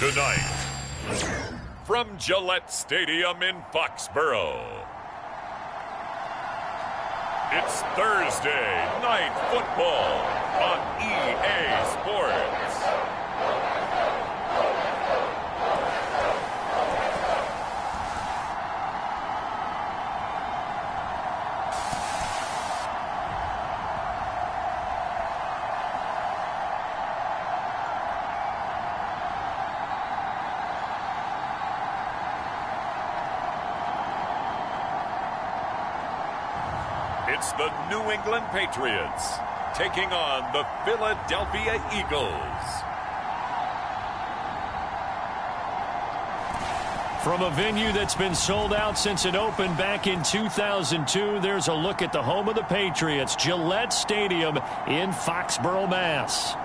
Tonight, from Gillette Stadium in Foxborough, it's Thursday Night Football on EA Sports. It's the New England Patriots taking on the Philadelphia Eagles. From a venue that's been sold out since it opened back in 2002, there's a look at the home of the Patriots, Gillette Stadium in Foxborough, Mass.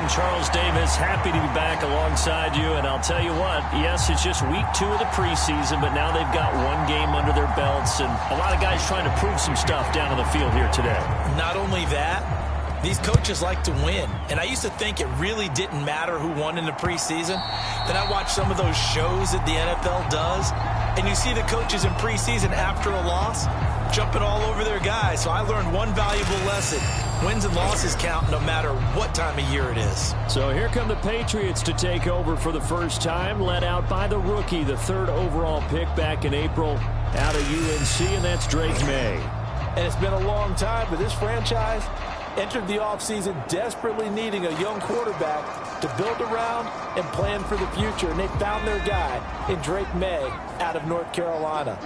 Charles Davis, happy to be back alongside you, and I'll tell you what, yes, it's just week 2 of the preseason, but now they've got one game under their belts, and a lot of guys trying to prove some stuff down on the field here today. Not only that, these coaches like to win, and I used to think it really didn't matter who won in the preseason. Then I watched some of those shows that the NFL does, and you see the coaches in preseason after a loss jumping all over their guys. So I learned one valuable lesson. Wins and losses count no matter what time of year it is. So here come the Patriots to take over for the first time, led out by the rookie, the 3rd overall pick back in April out of UNC, and that's Drake May. And it's been a long time, but this franchise entered the offseason desperately needing a young quarterback to build around and plan for the future, and they found their guy in Drake May out of North Carolina.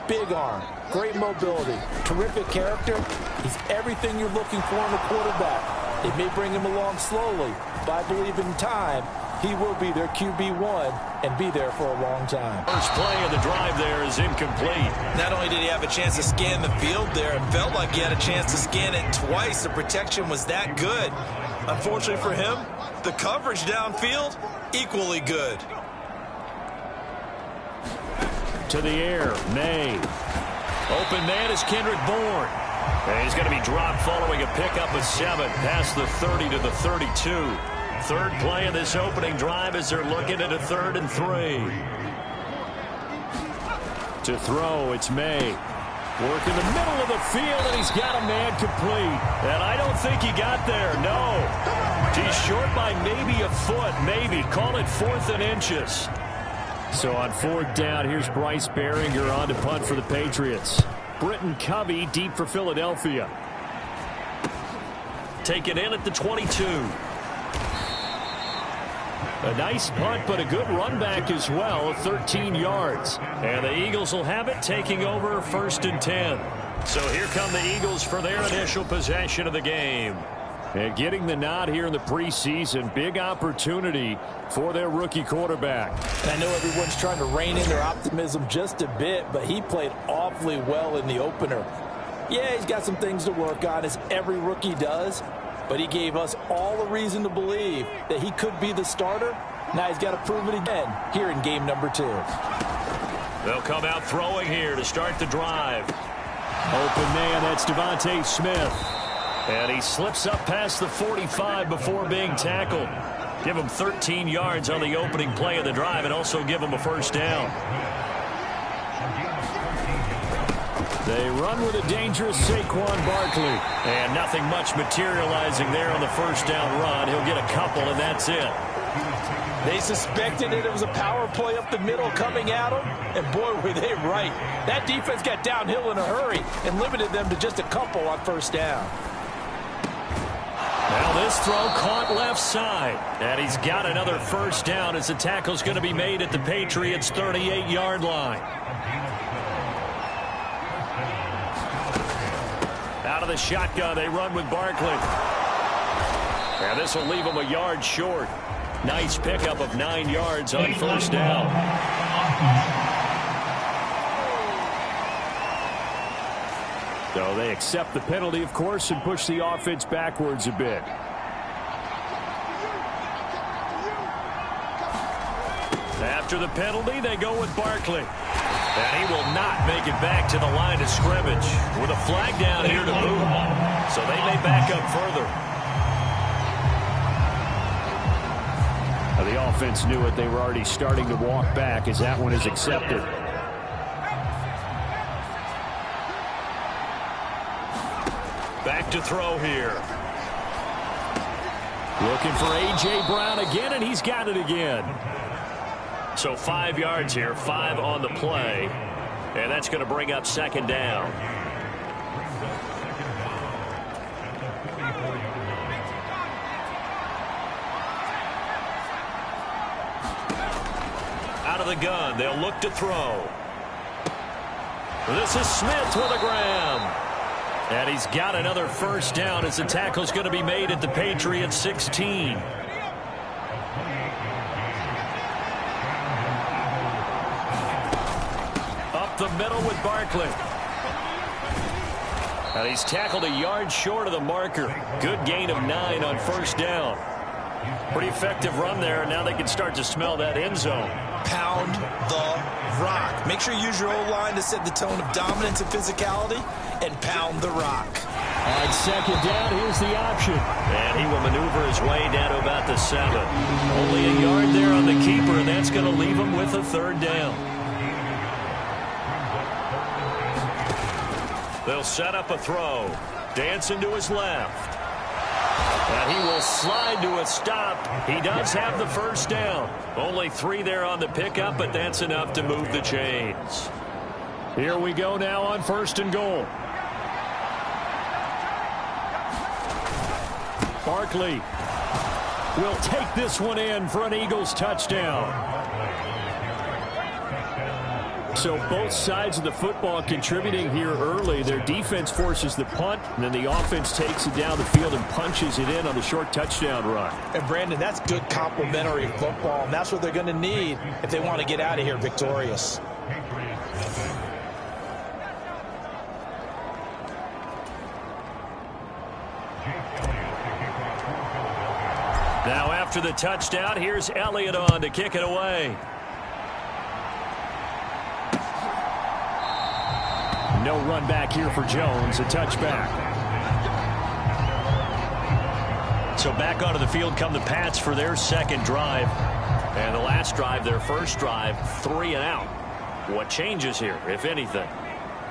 Big arm, great mobility, terrific character. He's everything you're looking for in a quarterback. It may bring him along slowly, but I believe in time he will be their QB1 and be there for a long time. First play of the drive there is incomplete. Not only did he have a chance to scan the field there, it felt like he had a chance to scan it twice. The protection was that good. Unfortunately for him, the coverage downfield, equally good. To the air, May. Open man is Kendrick Bourne. And he's going to be dropped following a pickup of 7 past the 30 to the 32. Third play of this opening drive as they're looking at a 3rd and 3. To throw, it's May. Work in the middle of the field, and he's got a man complete. And I don't think he got there, no. He's short by maybe a foot, maybe. Call it 4th and inches. So on 4th down, here's Bryce Behringer on to punt for the Patriots. Britton Covey deep for Philadelphia. Taken in at the 22. A nice punt, but a good run back as well, 13 yards. And the Eagles will have it, taking over 1st and 10. So here come the Eagles for their initial possession of the game. And getting the nod here in the preseason, big opportunity for their rookie quarterback. And I know everyone's trying to rein in their optimism just a bit, but he played awfully well in the opener. Yeah, he's got some things to work on, as every rookie does, but he gave us all a reason to believe that he could be the starter. Now he's got to prove it again here in game number 2. They'll come out throwing here to start the drive. Open man, that's Devontae Smith. And he slips up past the 45 before being tackled. Give him 13 yards on the opening play of the drive and also give him a 1st down. They run with a dangerous Saquon Barkley. And nothing much materializing there on the 1st down run. He'll get a couple, and that's it. They suspected it was a power play up the middle coming at them, and boy, were they right. That defense got downhill in a hurry and limited them to just a couple on 1st down. Now this throw caught left side. And he's got another 1st down as the tackle's going to be made at the Patriots' 38-yard line. Out of the shotgun, they run with Barkley. And this will leave him a yard short. Nice pickup of 9 yards on 1st down. So they accept the penalty, of course, and push the offense backwards a bit. After the penalty, they go with Barkley. And he will not make it back to the line of scrimmage with a flag down here to boot. So they may back up further. The offense knew it. They were already starting to walk back as that one is accepted. Back to throw here. Looking for A.J. Brown again, and he's got it again. So 5 yards here, 5 on the play. And that's going to bring up second down. Out of the gun, they'll look to throw. This is Smith with a grab. And he's got another first down as the tackle's going to be made at the Patriots 16. Up the middle with Barkley. And he's tackled a yard short of the marker. Good gain of 9 on first down. Pretty effective run there. Now they can start to smell that end zone. Pound the rock. Make sure you use your O-line to set the tone of dominance and physicality, and pound the rock. On second down, here's the option. And he will maneuver his way down to about the 7. Only a yard there on the keeper, and that's going to leave him with a third down. They'll set up a throw. Dancing to his left. And he will slide to a stop. He does have the first down. Only 3 there on the pickup, but that's enough to move the chains. Here we go now on first and goal. Barkley will take this one in for an Eagles touchdown. So both sides of the football contributing here early. Their defense forces the punt, and then the offense takes it down the field and punches it in on the short touchdown run. And, Brandon, that's good complementary football, and that's what they're going to need if they want to get out of here victorious. Now after the touchdown, here's Elliott on to kick it away. No run back here for Jones, a touchback. So back onto the field come the Pats for their second drive. And the last drive, their first drive, 3 and out. What changes here, if anything?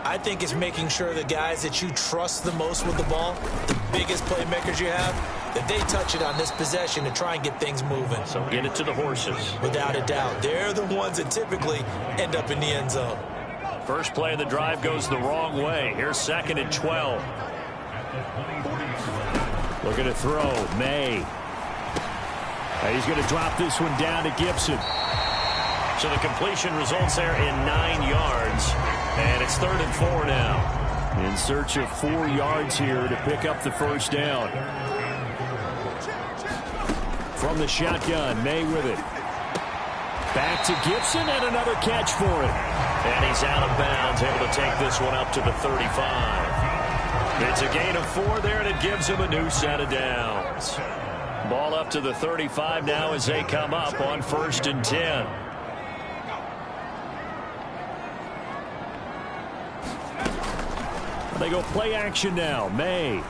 I think it's making sure the guys that you trust the most with the ball, the biggest playmakers you have, that they touch it on this possession to try and get things moving. So get it to the horses. Without a doubt. They're the ones that typically end up in the end zone. First play of the drive goes the wrong way. Here's second and 12. Looking to throw. May. He's going to drop this one down to Gibson. So the completion results there in 9 yards. And it's 3rd and 4 now. In search of 4 yards here to pick up the first down. From the shotgun, May with it. Back to Gibson and another catch for it. And he's out of bounds, able to take this one up to the 35. It's a gain of 4 there, and it gives him a new set of downs. Ball up to the 35 now as they come up on 1st and 10. They go play action now. May.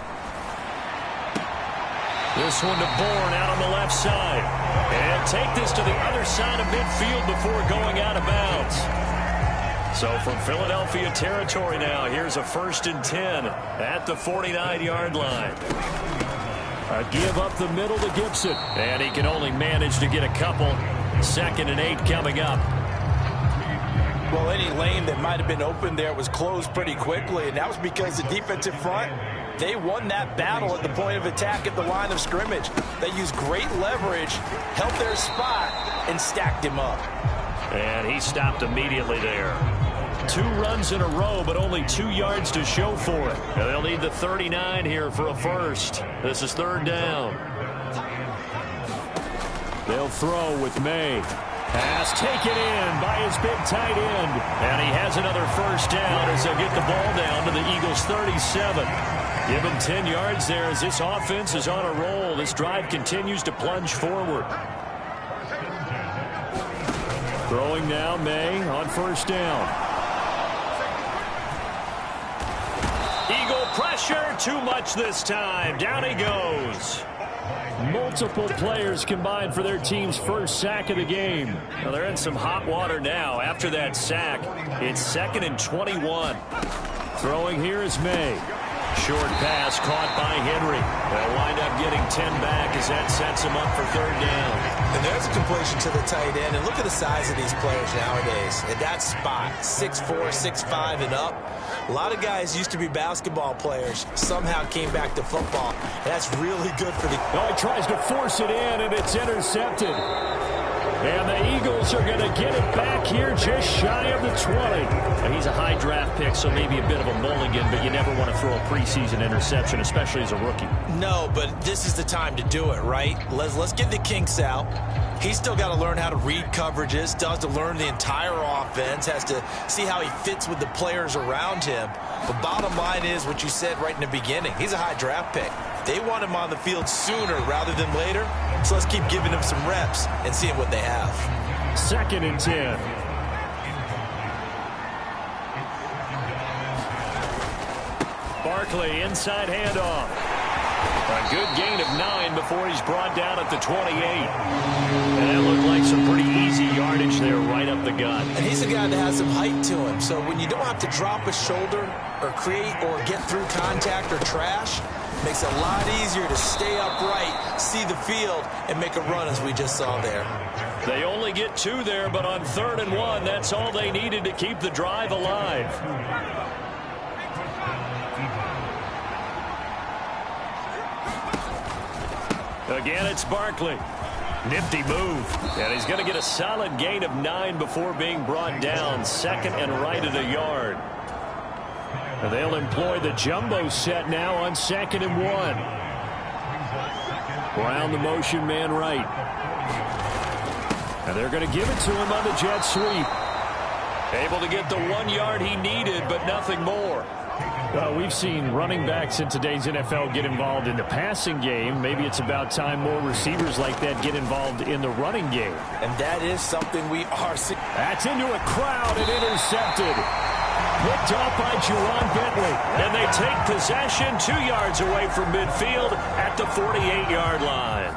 This one to Bourne out on the left side. And take this to the other side of midfield before going out of bounds. So from Philadelphia territory now, here's a 1st and 10 at the 49-yard line. A give up the middle to Gibson. And he can only manage to get a couple. 2nd and 8 coming up. Well, any lane that might have been open there was closed pretty quickly, and that was because the defensive front, they won that battle at the point of attack at the line of scrimmage. They used great leverage, held their spot, and stacked him up. And he stopped immediately there. 2 runs in a row, but only 2 yards to show for it. And they'll need the 39 here for a first. This is 3rd down. They'll throw with May. Pass taken in by his big tight end. And he has another first down as they'll get the ball down to the Eagles' 37. Give him 10 yards there as this offense is on a roll. This drive continues to plunge forward. Throwing now, May on first down. Eagle pressure, too much this time. Down he goes. Multiple players combined for their team's first sack of the game. Well, they're in some hot water now. After that sack, it's 2nd and 21. Throwing here is May. Short pass caught by Henry. They'll wind up getting 10 back as that sets him up for 3rd down. And there's a completion to the tight end. And look at the size of these players nowadays. At that spot, 6'4", 6'5", and up. A lot of guys used to be basketball players, somehow came back to football. And that's really good for the... Oh, he tries to force it in, and it's intercepted. And the Eagles are going to get it back here just shy of the 20. And he's a high draft pick, so maybe a bit of a mulligan, but you never want to throw a preseason interception, especially as a rookie. No, but this is the time to do it, right? Let's get the kinks out. He's still got to learn how to read coverages, still has to learn the entire offense, has to see how he fits with the players around him. But bottom line is what you said right in the beginning. He's a high draft pick. They want him on the field sooner rather than later, so let's keep giving him some reps and seeing what they have. 2nd and 10. Barkley, inside handoff. A good gain of 9 before he's brought down at the 28. And that looked like some pretty easy yardage there right up the gut. And he's a guy that has some height to him, so when you don't have to drop a shoulder or create or get through contact or trash, makes it a lot easier to stay upright, see the field, and make a run as we just saw there. They only get 2 there, but on 3rd and 1, that's all they needed to keep the drive alive. Again, it's Barkley. Nifty move. And he's going to get a solid gain of 9 before being brought down. 2nd and right at a yard. And they'll employ the jumbo set now on 2nd and 1. Brown the motion man right. And they're going to give it to him on the jet sweep. Able to get the 1 yard he needed, but nothing more. We've seen running backs in today's NFL get involved in the passing game. Maybe it's about time more receivers like that get involved in the running game. And that is something we are seeing. That's into a crowd and intercepted. Picked off by Jerron Bentley. And they take possession 2 yards away from midfield at the 48-yard line.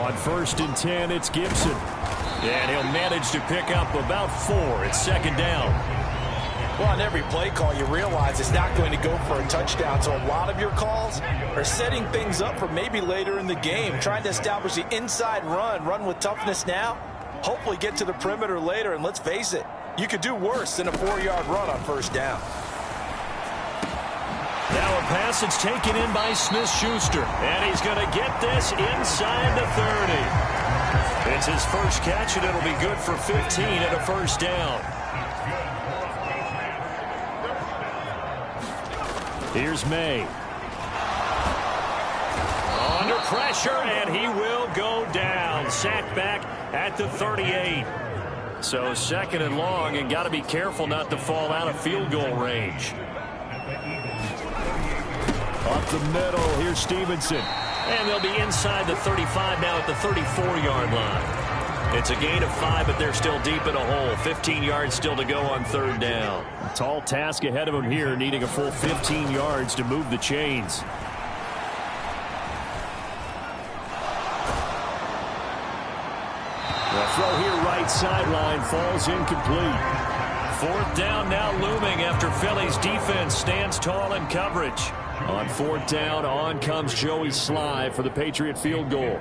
On 1st and 10, it's Gibson. And he'll manage to pick up about 4. It's 2nd down. Well, on every play call, you realize it's not going to go for a touchdown. So a lot of your calls are setting things up for maybe later in the game, trying to establish the inside run with toughness now, hopefully get to the perimeter later. And let's face it, you could do worse than a 4-yard run on 1st down. Now a pass that's taken in by Smith-Schuster. And he's going to get this inside the 30. It's his first catch, and it'll be good for 15 and a 1st down. Here's May. Under pressure, and he will go down. Sacked back at the 38. So 2nd and long, and got to be careful not to fall out of field goal range. Up the middle, here's Stevenson. And they'll be inside the 35 now at the 34-yard line. It's a gain of 5, but they're still deep in a hole. 15 yards still to go on 3rd down. A tall task ahead of him here, needing a full 15 yards to move the chains. The throw here right sideline falls incomplete. 4th down now looming after Philly's defense stands tall in coverage. On 4th down, on comes Joey Sly for the Patriot field goal.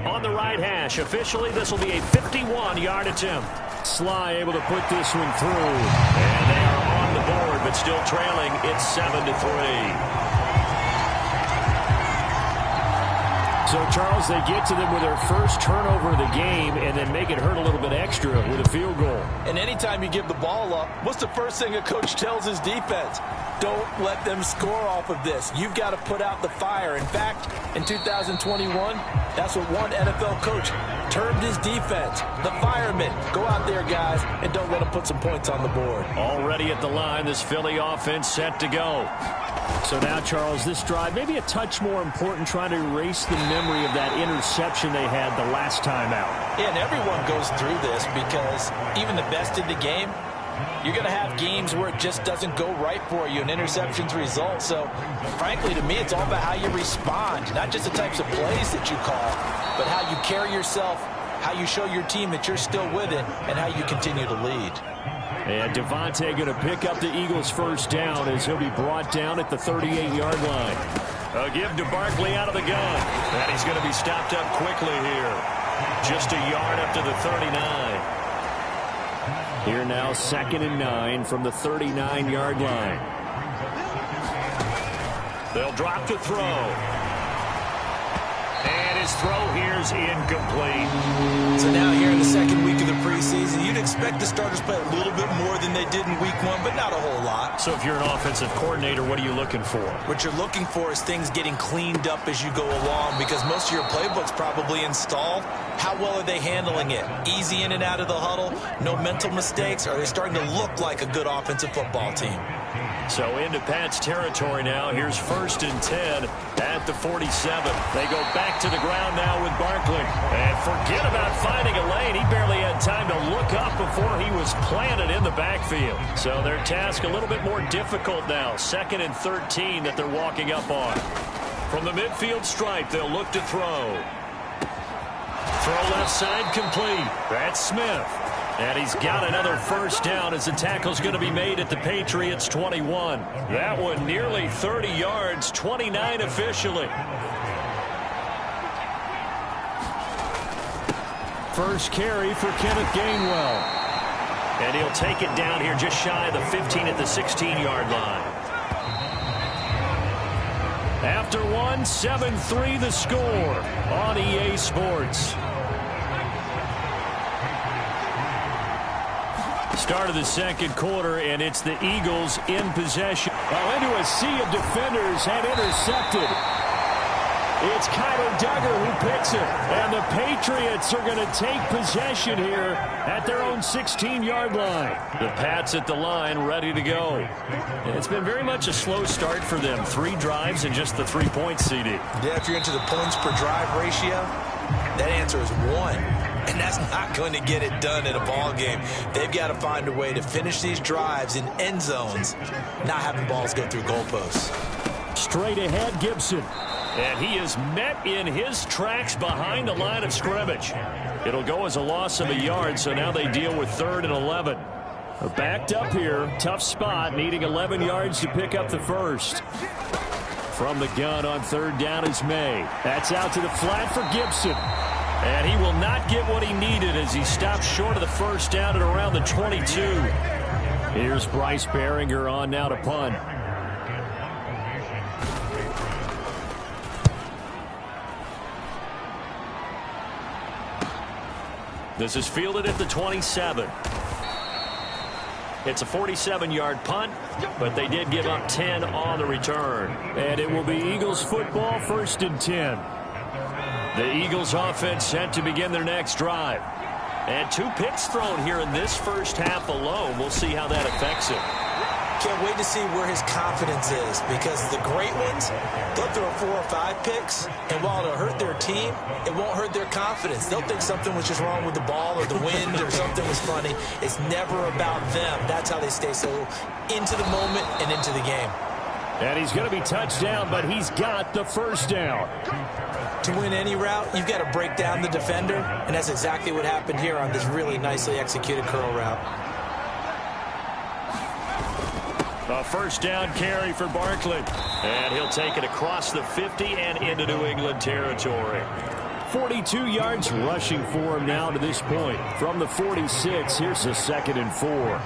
On the right hash, officially this will be a 51-yard attempt. Sly able to put this one through. And they are on the board, but still trailing. It's 7-3. So, Charles, they get to them with their first turnover of the game and then make it hurt a little bit extra with a field goal. And anytime you give the ball up, what's the first thing a coach tells his defense? Don't let them score off of this. You've got to put out the fire. In fact, in 2021, that's what one NFL coach termed his defense, the firemen. Go out there, guys, and don't let them put some points on the board. Already at the line, this Philly offense set to go. So now, Charles, this drive maybe a touch more important, trying to erase the memory of that interception they had the last time out. Yeah, and everyone goes through this because even the best in the game, you're going to have games where it just doesn't go right for you, and interceptions result. So, frankly, to me, it's all about how you respond, not just the types of plays that you call, but how you carry yourself, how you show your team that you're still with it, and how you continue to lead. And Devontae going to pick up the Eagles' first down as he'll be brought down at the 38-yard line. A give to Barkley out of the gun. And he's going to be stopped up quickly here. Just a yard up to the 39. Here now, 2nd and 9 from the 39-yard line. They'll drop to throw. And his throw here is incomplete. So now here in the second week of the preseason, you'd expect the starters play a little bit more than they did in week 1, but not a whole lot. So if you're an offensive coordinator, what are you looking for? What you're looking for is things getting cleaned up as you go along, because most of your playbook's probably installed. How well are they handling it? Easy in and out of the huddle? No mental mistakes? Are they starting to look like a good offensive football team? So into Pat's territory now. Here's 1st and 10 at the 47. They go back to the ground now with Barkley. And forget about finding a lane. He barely had time to look up before he was planted in the backfield. So their task a little bit more difficult now. 2nd and 13 that they're walking up on. From the midfield stripe, they'll look to throw. Throw left side complete. That's Smith. And he's got another first down as the tackle's going to be made at the Patriots' 21. That one nearly 30 yards, 29 officially. First carry for Kenneth Gainwell. And he'll take it down here just shy of the 15 at the 16-yard line. After one, 7-3 the score on EA Sports. Start of the second quarter, and it's the Eagles in possession. Well, into a sea of defenders and intercepted. It's Kyler Duggar who picks it, and the Patriots are going to take possession here at their own 16-yard line. The Pats at the line, ready to go. And it's been very much a slow start for them. 3 drives and just the 3 points, CD. Yeah, if you're into the points per drive ratio, that answer is 1. And that's not going to get it done in a ball game. They've got to find a way to finish these drives in end zones, not having balls go through goalposts. Straight ahead, Gibson. And he is met in his tracks behind the line of scrimmage. It'll go as a loss of a yard, so now they deal with 3rd and 11. They're backed up here. Tough spot, needing 11 yards to pick up the first. From the gun on 3rd down is May. That's out to the flat for Gibson. And he will not get what he needed as he stops short of the first down at around the 22. Here's Bryce Behringer on now to punt. This is fielded at the 27. It's a 47-yard punt, but they did give up 10 on the return. And it will be Eagles football, 1st and 10. The Eagles offense set to begin their next drive. And 2 picks thrown here in this first half alone. We'll see how that affects him. Can't wait to see where his confidence is, because the great ones, they'll throw 4 or 5 picks, and while it'll hurt their team, it won't hurt their confidence. They'll think something was just wrong with the ball or the wind or something was funny. It's never about them. That's how they stay so into the moment and into the game. And he's going to be touched down, but he's got the first down. To win any route, you've got to break down the defender, and that's exactly what happened here on this really nicely executed curl route. A first down carry for Barkley. And he'll take it across the 50 and into New England territory. 42 yards rushing for him now to this point. From the 46, here's the 2nd and 4.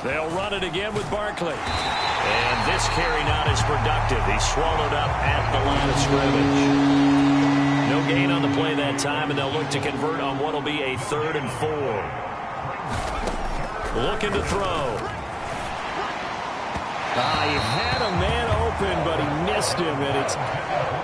They'll run it again with Barkley. And this carry not as productive. He's swallowed up at the line of scrimmage. No gain on the play that time, and they'll look to convert on what will be a 3rd and 4. Looking to throw. He had a man open, but he missed him, and it's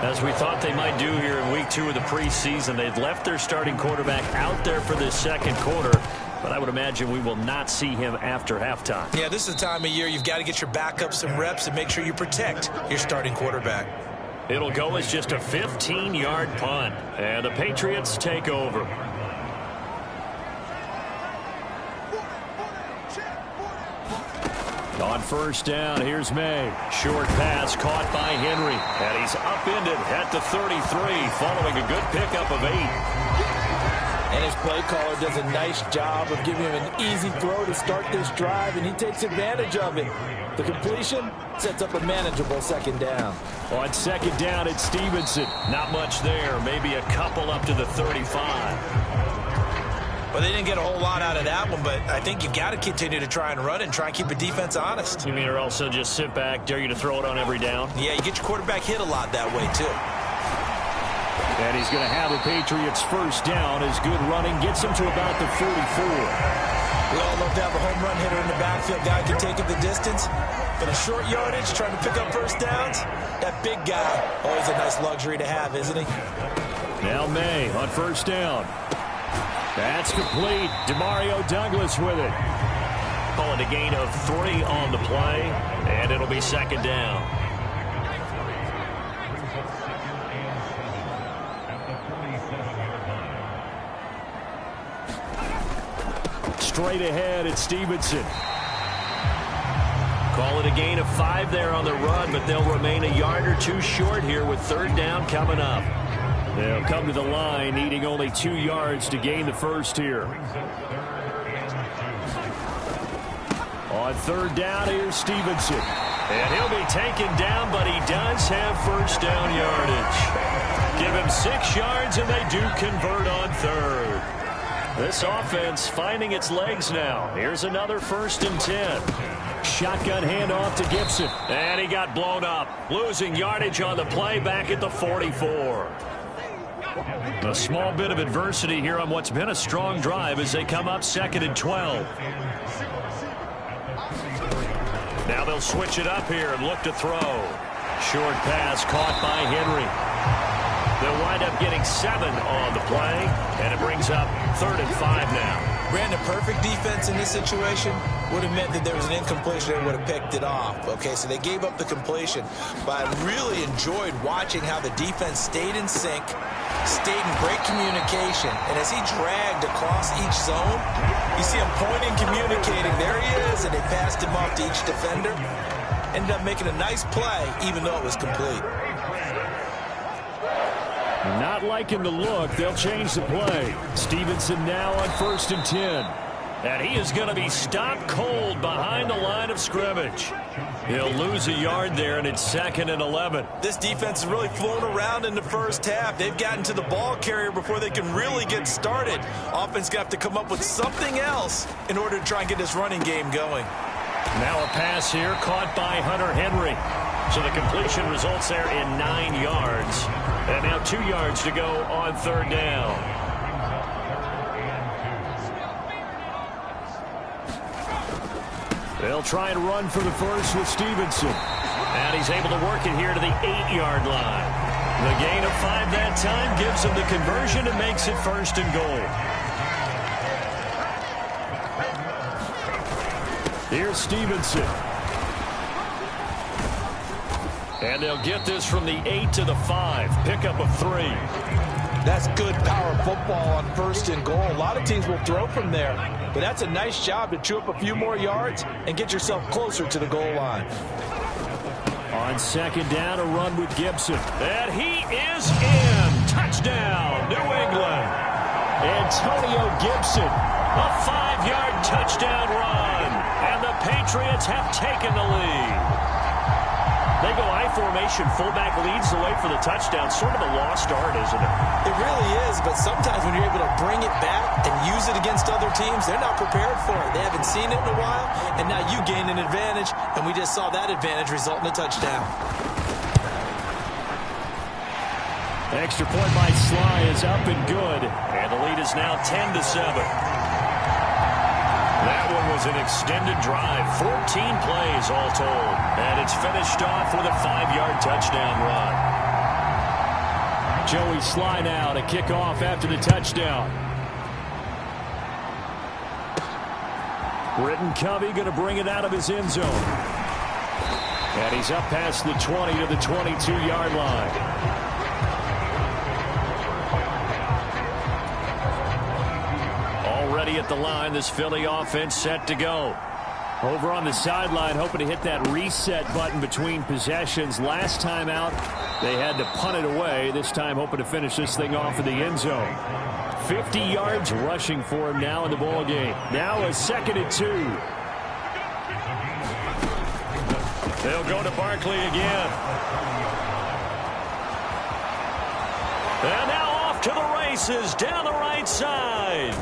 as we thought they might do here in week 2 of the preseason. They've left their starting quarterback out there for this second quarter, but I would imagine we will not see him after halftime. Yeah, this is the time of year you've got to get your backup some reps and make sure you protect your starting quarterback. It'll go as just a 15-yard punt, and the Patriots take over. On first down, here's May. Short pass caught by Henry. And he's upended at the 33, following a good pickup of 8. And his play caller does a nice job of giving him an easy throw to start this drive, and he takes advantage of it. The completion sets up a manageable second down. On second down, it's Stevenson. Not much there. Maybe a couple up to the 35. Well, they didn't get a whole lot out of that one, but I think you've got to continue to try and run and try and keep the defense honest. You mean or also just sit back, dare you to throw it on every down? Yeah, you get your quarterback hit a lot that way, too. And he's going to have the Patriots first down. His good running gets him to about the 44. We all love to have a home run hitter in the backfield. Guy can take it the distance. But a short yardage, trying to pick up first downs, that big guy, always a nice luxury to have, isn't he? Now May on first down. That's complete. Demario Douglas with it. Call it a gain of 3 on the play, and it'll be second down. Straight ahead, it's Stevenson. Call it a gain of 5 there on the run, but they'll remain a yard or 2 short here with third down coming up. They'll come to the line, needing only 2 yards to gain the first here. On third down, here's Stevenson. And he'll be taken down, but he does have first down yardage. Give him 6 yards, and they do convert on third. This offense finding its legs now. Here's another 1st and 10. Shotgun handoff to Gibson. And he got blown up. Losing yardage on the play back at the 44. A small bit of adversity here on what's been a strong drive as they come up 2nd and 12. Now they'll switch it up here and look to throw. Short pass caught by Henry. They'll wind up getting 7 on the play, and it brings up 3rd and 5 now. Brandon, perfect defense in this situation would have meant that there was an incompletion and would have picked it off. Okay, so they gave up the completion, but I really enjoyed watching how the defense stayed in sync, stayed in great communication, and as he dragged across each zone, you see him pointing, communicating. There he is, and they passed him off to each defender. Ended up making a nice play, even though it was complete. Not liking the look. They'll change the play. Stevenson now on 1st and 10. And he is going to be stopped cold behind the line of scrimmage. He'll lose a yard there, and it's 2nd and 11. This defense has really flown around in the first half. They've gotten to the ball carrier before they can really get started. Offense got to come up with something else in order to try and get this running game going. Now a pass here caught by Hunter Henry. So the completion results there in 9 yards. And now 2 yards to go on third down. They'll try and run for the first with Stevenson. And he's able to work it here to the 8-yard line. The gain of 5 that time gives him the conversion and makes it 1st and goal. Here's Stevenson. And they'll get this from the 8 to the 5. Pickup of 3. That's good power football on 1st and goal. A lot of teams will throw from there, but that's a nice job to chew up a few more yards and get yourself closer to the goal line. On 2nd down, a run with Gibson. And he is in. Touchdown, New England. Antonio Gibson, a 5-yard touchdown run. And the Patriots have taken the lead. They go I formation, fullback leads the way for the touchdown. Sort of a lost art, isn't it? It really is, but sometimes when you're able to bring it back and use it against other teams, they're not prepared for it. They haven't seen it in a while, and now you gain an advantage, and we just saw that advantage result in a touchdown. Extra point by Sly is up and good, and the lead is now 10-7. That one was an extended drive, 14 plays all told, and it's finished off with a 5-yard touchdown run. Joey Sly now to kick off after the touchdown. Britton Covey going to bring it out of his end zone. And he's up past the 20 to the 22-yard line. Already at the line, this Philly offense set to go. Over on the sideline, hoping to hit that reset button between possessions. Last time out, they had to punt it away. This time, hoping to finish this thing off in the end zone. 50 yards rushing for him now in the ball game. Now a 2nd and 2. They'll go to Barkley again. And now off to the races down the right side.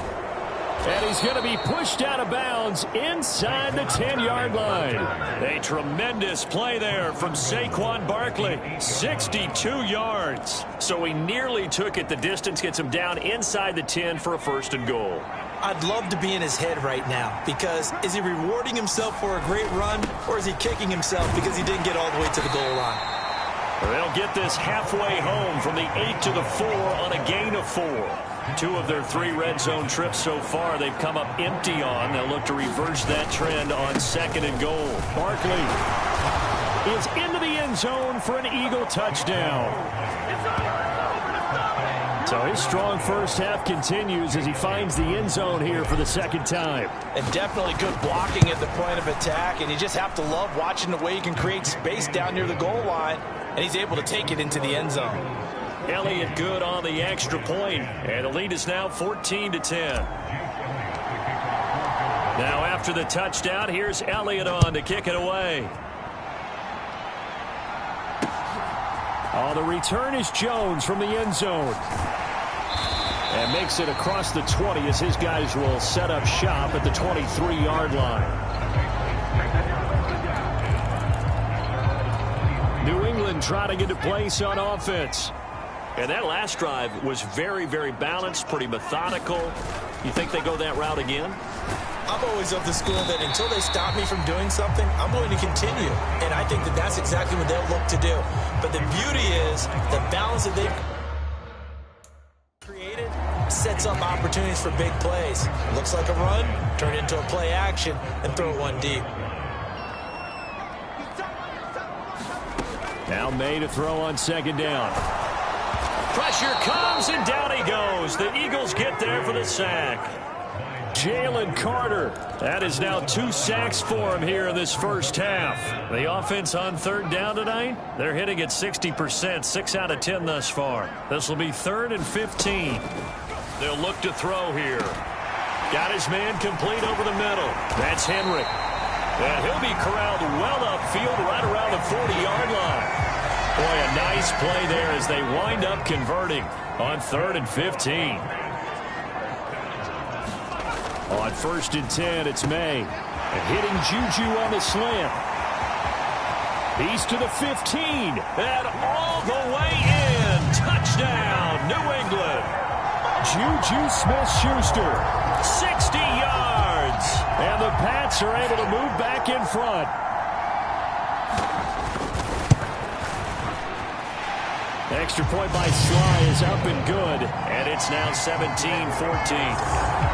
And he's going to be pushed out of bounds inside the 10-yard line. A tremendous play there from Saquon Barkley. 62 yards. So he nearly took it the distance, gets him down inside the 10 for a 1st and goal. I'd love to be in his head right now, because is he rewarding himself for a great run, or is he kicking himself because he didn't get all the way to the goal line? They'll get this halfway home from the 8 to the 4 on a gain of 4. 2 of their 3 red zone trips so far they've come up empty on. They'll look to reverse that trend on 2nd and goal. Barkley is into the end zone for an Eagle touchdown. So his strong first half continues as he finds the end zone here for the 2nd time. And definitely good blocking at the point of attack, and you just have to love watching the way he can create space down near the goal line, and he's able to take it into the end zone. Elliott good on the extra point, and the lead is now 14-10. Now after the touchdown, here's Elliott on to kick it away. Oh, the return is Jones from the end zone. And makes it across the 20 as his guys will set up shop at the 23-yard line. New England trying to get to place on offense. And that last drive was very, very balanced, pretty methodical. You think they go that route again? I'm always of the school that until they stop me from doing something, I'm going to continue. And I think that that's exactly what they'll look to do. But the beauty is the balance that they've created sets up opportunities for big plays. Looks like a run, turn it into a play action, and throw one deep. Now May to throw on 2nd down. Pressure comes, and down he goes. The Eagles get there for the sack. Jalen Carter. That is now 2 sacks for him here in this first half. The offense on 3rd down tonight, they're hitting at 60%, 6 out of 10 thus far. This will be 3rd and 15. They'll look to throw here. Got his man complete over the middle. That's Henry. And he'll be corralled well upfield right around the 40-yard line. Boy, a nice play there as they wind up converting on 3rd and 15. On 1st and 10, it's May. And hitting Juju on the slant. He's to the 15. And all the way in. Touchdown, New England. Juju Smith-Schuster, 60 yards. And the Pats are able to move back in front. Extra point by Sly is up and good. And it's now 17-14.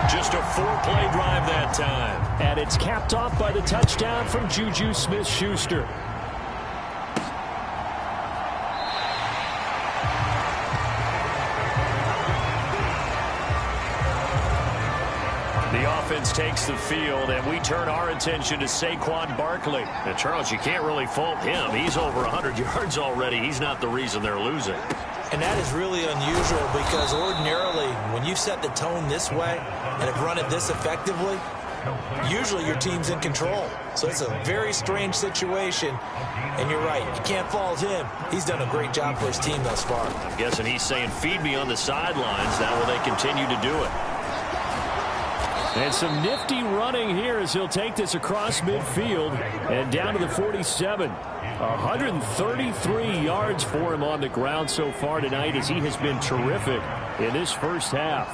Just a 4-play drive that time. And it's capped off by the touchdown from Juju Smith-Schuster. The offense takes the field, and we turn our attention to Saquon Barkley. And Charles, you can't really fault him. He's over 100 yards already. He's not the reason they're losing. And that is really unusual because ordinarily when you set the tone this way and have run it this effectively, usually your team's in control. So it's a very strange situation. And you're right, you can't fault him. He's done a great job for his team thus far. I'm guessing he's saying, feed me on the sidelines. Now will they continue to do it? And some nifty running here as he'll take this across midfield and down to the 47. 133 yards for him on the ground so far tonight as he has been terrific in this first half.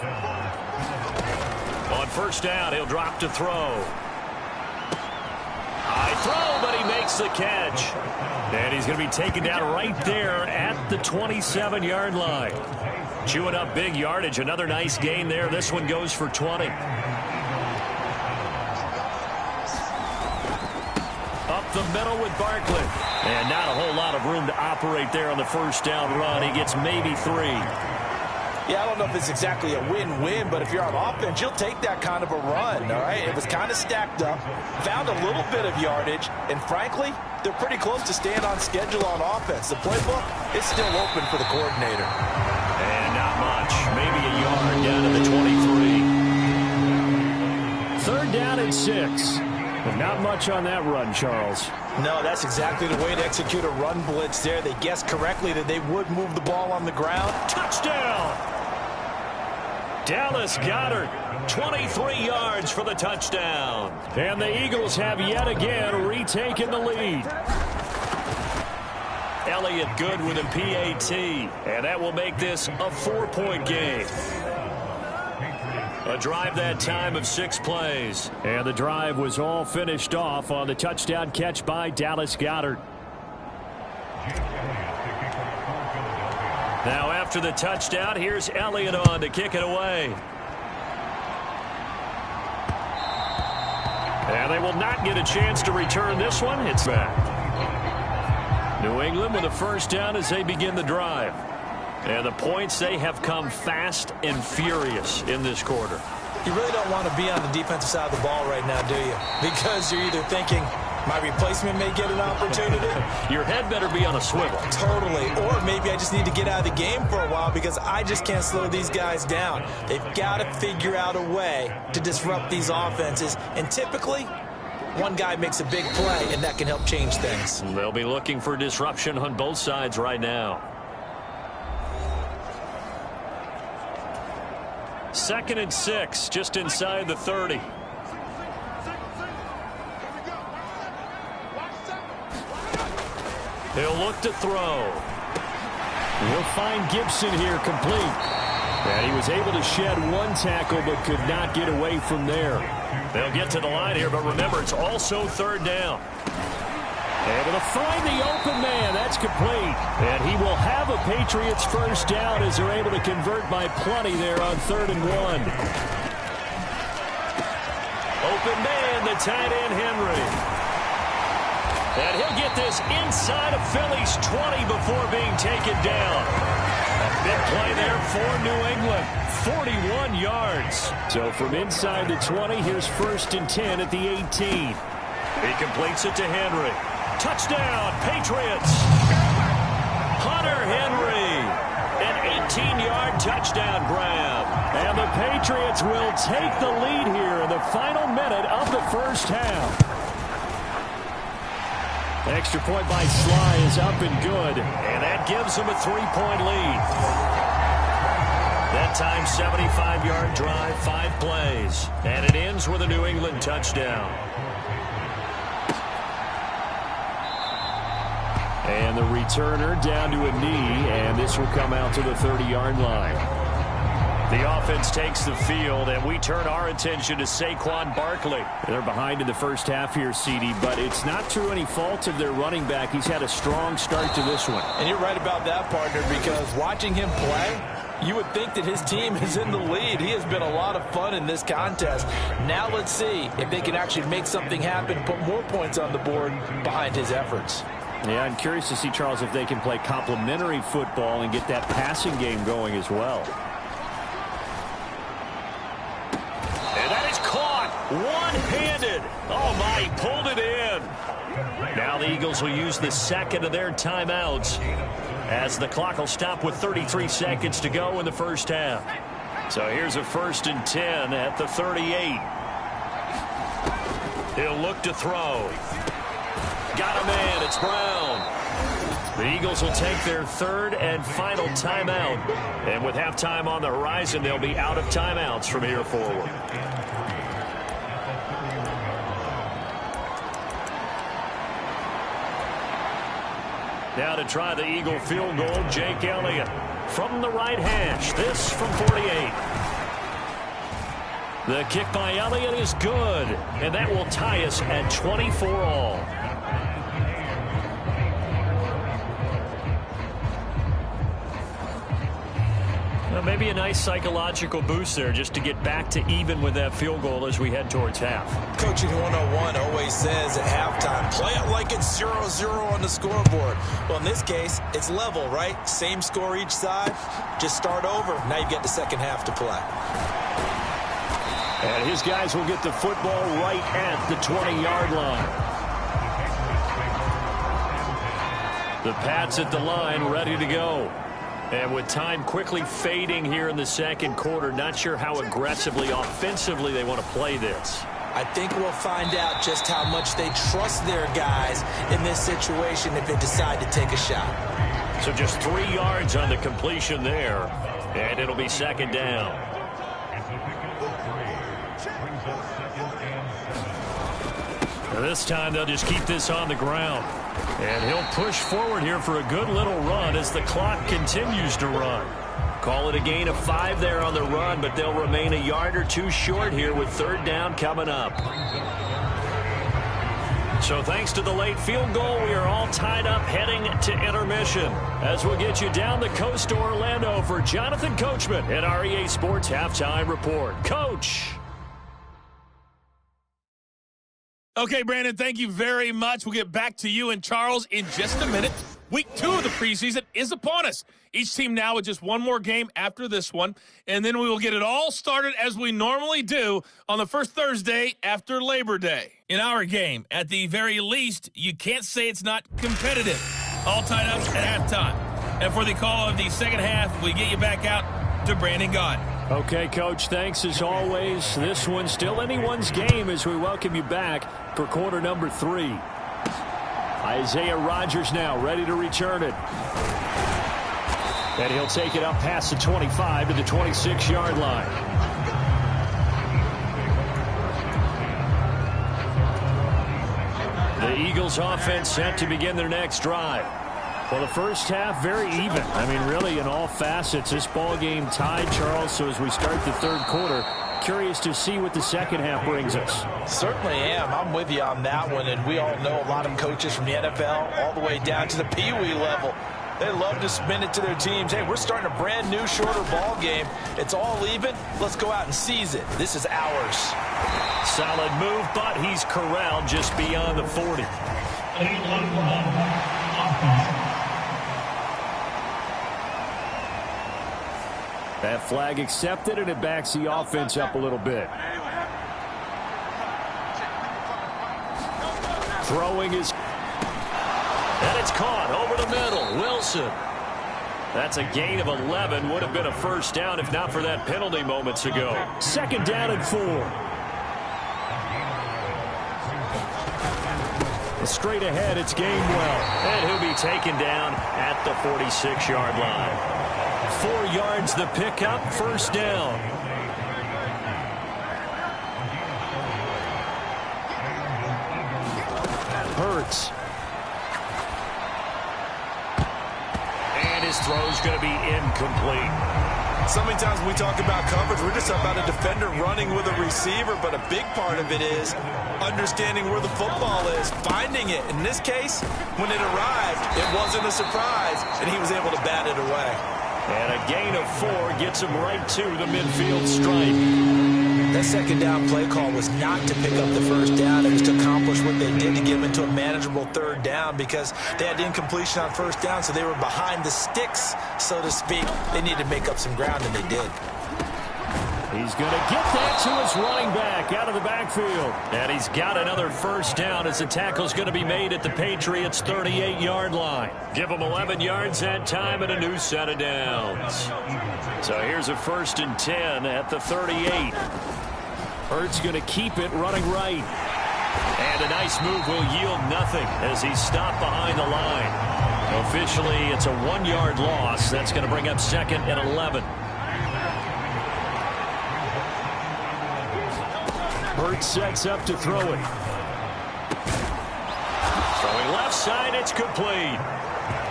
On first down, he'll drop to throw. High throw, but he makes the catch. And he's going to be taken down right there at the 27-yard line. Chewing up big yardage. Another nice gain there. This one goes for 20. Up the middle with Barkley. And not a whole lot of room to operate there on the first down run. He gets maybe 3. Yeah, I don't know if it's exactly a win-win, but if you're on offense, you'll take that kind of a run, all right? It was kind of stacked up, found a little bit of yardage, and frankly, they're pretty close to staying on schedule on offense. The playbook is still open for the coordinator. And not much, maybe a yard down to the 23. 3rd down and 6. But not much on that run, Charles. No, that's exactly the way to execute a run blitz there. They guessed correctly that they would move the ball on the ground. Touchdown! Dallas Goedert, 23 yards for the touchdown. And the Eagles have yet again retaken the lead. Elliott good with a PAT. And that will make this a 4-point game. A drive that time of 6 plays. And the drive was all finished off on the touchdown catch by Dallas Goedert. Now after the touchdown, here's Elliott on to kick it away. And they will not get a chance to return this one. It's back. New England with a first down as they begin the drive. And the points, they have come fast and furious in this quarter. You really don't want to be on the defensive side of the ball right now, do you? Because you're either thinking, my replacement may get an opportunity. Your head better be on a swivel. Totally. Or maybe I just need to get out of the game for a while because I just can't slow these guys down. They've got to figure out a way to disrupt these offenses. And typically, one guy makes a big play, and that can help change things. They'll be looking for disruption on both sides right now. 2nd and 6, just inside the 30. He'll look to throw. We'll find Gibson here complete. And he was able to shed 1 tackle but could not get away from there. They'll get to the line here, but remember, it's also 3rd down. Able to find the open man. That's complete. And he will have a Patriots first down as they're able to convert by plenty there on 3rd and 1. Open man, the tight end, Henry. And he'll get this inside of Philly's 20 before being taken down. A big play there for New England. 41 yards. So from inside the 20, here's 1st and 10 at the 18. He completes it to Henry. Touchdown, Patriots. Hunter Henry. An 18-yard touchdown grab. And the Patriots will take the lead here in the final minute of the first half. Extra point by Sly is up and good. And that gives them a 3-point lead. That time, 75-yard drive, 5 plays. And it ends with a New England touchdown. And the returner down to a knee, and this will come out to the 30-yard line. The offense takes the field, and we turn our attention to Saquon Barkley. They're behind in the first half here, CD, but it's not through any fault of their running back. He's had a strong start to this one. And you're right about that, partner, because watching him play, you would think that his team is in the lead. He has been a lot of fun in this contest. Now let's see if they can actually make something happen, put more points on the board behind his efforts. Yeah, I'm curious to see, Charles, if they can play complementary football and get that passing game going as well. And that is caught one-handed. Oh, my, he pulled it in. Now the Eagles will use the second of their timeouts as the clock will stop with 33 seconds to go in the first half. So here's a 1st and 10 at the 38. He'll look to throw. Got a man. It's Brown. The Eagles will take their third and final timeout. And with halftime on the horizon, they'll be out of timeouts from here forward. Now to try the Eagle field goal, Jake Elliott from the right hash. This from 48. The kick by Elliott is good, and that will tie us at 24 all. Well, maybe a nice psychological boost there just to get back to even with that field goal as we head towards half. Coaching 101 always says at halftime, play it like it's 0-0 on the scoreboard. Well, in this case, it's level, right? Same score each side. Just start over. Now you get the second half to play. And his guys will get the football right at the 20-yard line. The Pats at the line, ready to go. And with time quickly fading here in the second quarter, not sure how aggressively, offensively they want to play this. I think we'll find out just how much they trust their guys in this situation if they decide to take a shot. So just 3 yards on the completion there, and it'll be second down. This time they'll just keep this on the ground. And he'll push forward here for a good little run as the clock continues to run. Call it a gain of 5 there on the run, but they'll remain a yard or two short here with third down coming up. So thanks to the late field goal, we are all tied up heading to intermission. As we'll get you down the coast to Orlando for Jonathan Coachman at our EA Sports Halftime Report. Coach! Okay, Brandon, thank you very much. We'll get back to you and Charles in just a minute. Week 2 of the preseason is upon us. Each team now with just one more game after this one, and then we will get it all started as we normally do on the first Thursday after Labor Day. In our game, at the very least, you can't say it's not competitive. All tied up at halftime. And for the call of the second half, we get you back out to Brandon Gaudin. Okay, Coach, thanks as always. This one's still anyone's game as we welcome you back for quarter number 3. Isaiah Rodgers now ready to return it. And he'll take it up past the 25 to the 26-yard line. The Eagles offense set to begin their next drive. Well, the first half, very even. I mean, really, in all facets, this ball game tied, Charles. So as we start the third quarter, curious to see what the second half brings us. Certainly am. I'm with you on that one. And we all know a lot of coaches from the NFL all the way down to the Pee-wee level. They love to spin it to their teams. Hey, we're starting a brand new, shorter ball game. It's all even. Let's go out and seize it. This is ours. Solid move, but he's corralled just beyond the 40. That flag accepted, and it backs the offense up a little bit. Throwing is... And it's caught over the middle. Wilson. That's a gain of 11. Would have been a first down if not for that penalty moments ago. Second down and 4. Straight ahead, it's Gainwell. And he'll be taken down at the 46-yard line. 4 yards the pickup, first down. Hurts. And his throw's going to be incomplete. So many times when we talk about coverage, we're just about a defender running with a receiver, but a big part of it is understanding where the football is, finding it. In this case, when it arrived, it wasn't a surprise, and he was able to bat it away. And a gain of 4 gets him right to the midfield stripe. That second down play call was not to pick up the first down. It was to accomplish what they did to get them into a manageable third down because they had incompletion on first down, so they were behind the sticks, so to speak. They needed to make up some ground, and they did. He's going to get that to his running back out of the backfield. And he's got another first down as the tackle's going to be made at the Patriots' 38-yard line. Give them 11 yards that time and a new set of downs. So here's a 1st and 10 at the 38. Hurts going to keep it running right. And a nice move will yield nothing as he's stopped behind the line. Officially, it's a 1-yard loss. That's going to bring up 2nd and 11. Hurts sets up to throw it. Throwing left side, it's complete.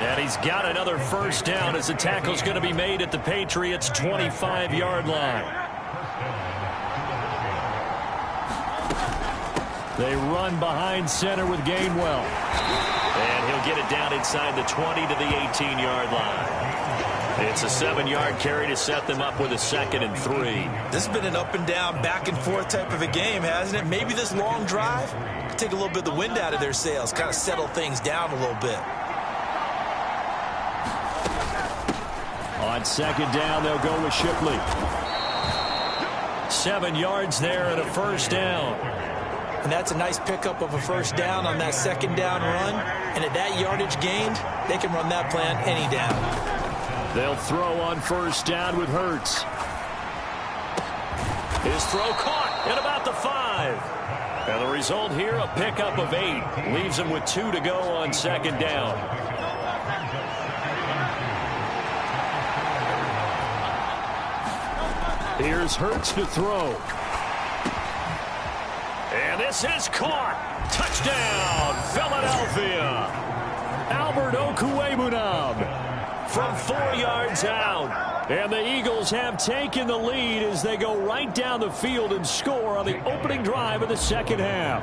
And he's got another first down as the tackle's going to be made at the Patriots' 25-yard line. They run behind center with Gainwell. And he'll get it down inside the 20 to the 18-yard line. It's a 7-yard carry to set them up with a 2nd and 3. This has been an up and down, back and forth type of a game, hasn't it? Maybe this long drive could take a little bit of the wind out of their sails, kind of settle things down a little bit. On 2nd down, they'll go with Shipley. 7 yards there and a first down. And that's a nice pickup of a first down on that 2nd down run. And at that yardage gained, they can run that plan any down. They'll throw on first down with Hurts. His throw caught at about the 5. And the result here, a pickup of 8. Leaves him with 2 to go on 2nd down. Here's Hurts to throw. And this is caught. Touchdown, Philadelphia. Albert Okwuegbunam from 4 yards out. And the Eagles have taken the lead as they go right down the field and score on the opening drive of the second half.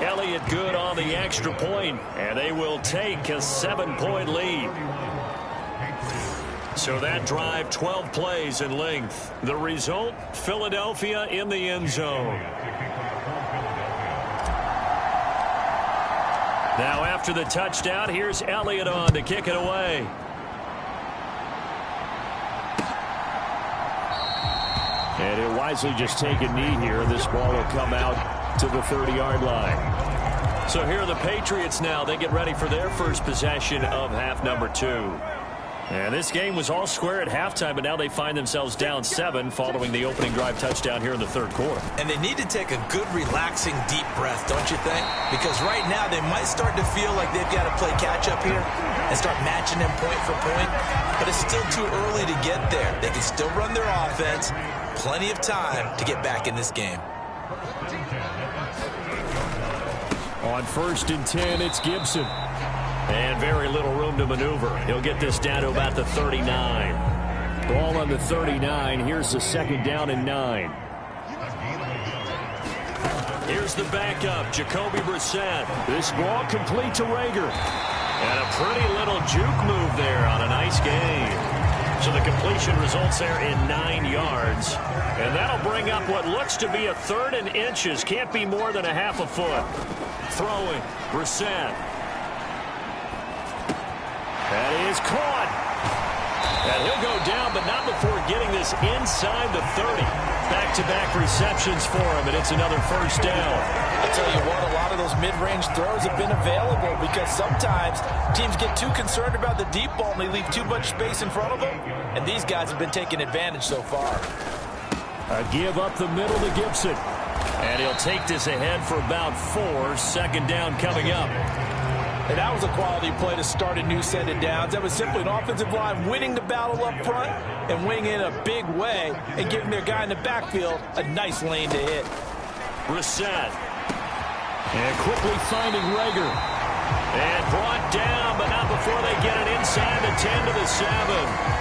Elliott good on the extra point, and they will take a 7-point lead. So that drive, 12 plays in length. The result, Philadelphia in the end zone. Now after the touchdown, here's Elliott on to kick it away. And he'll wisely just take a knee here. This ball will come out to the 30-yard line. So here are the Patriots now. They get ready for their first possession of half number 2. And this game was all square at halftime, but now they find themselves down 7 following the opening drive touchdown here in the third quarter. And they need to take a good, relaxing, deep breath, don't you think? Because right now they might start to feel like they've got to play catch-up here and start matching them point for point. But it's still too early to get there. They can still run their offense. Plenty of time to get back in this game. On 1st and 10, it's Gibson. And very little room to maneuver. He'll get this down to about the 39. Ball on the 39. Here's the 2nd down and 9. Here's the backup, Jacoby Brissett. This ball complete to Rager. And a pretty little juke move there on a nice game. So the completion results there in 9 yards. And that'll bring up what looks to be a 3rd and inches. Can't be more than a half a foot. Throwing, Brissett. That is caught. And he'll go down, but not before getting this inside the 30. Back-to-back receptions for him, and it's another first down. I'll tell you what, a lot of those mid-range throws have been available because sometimes teams get too concerned about the deep ball and they leave too much space in front of them, and these guys have been taking advantage so far. A give up the middle to Gibson. And he'll take this ahead for about 4. 2nd down coming up. And that was a quality play to start a new set of downs. That was simply an offensive line winning the battle up front and winning in a big way and giving their guy in the backfield a nice lane to hit. Brissett. And quickly finding Rager. And brought down, but not before they get it inside the 10 to the 7.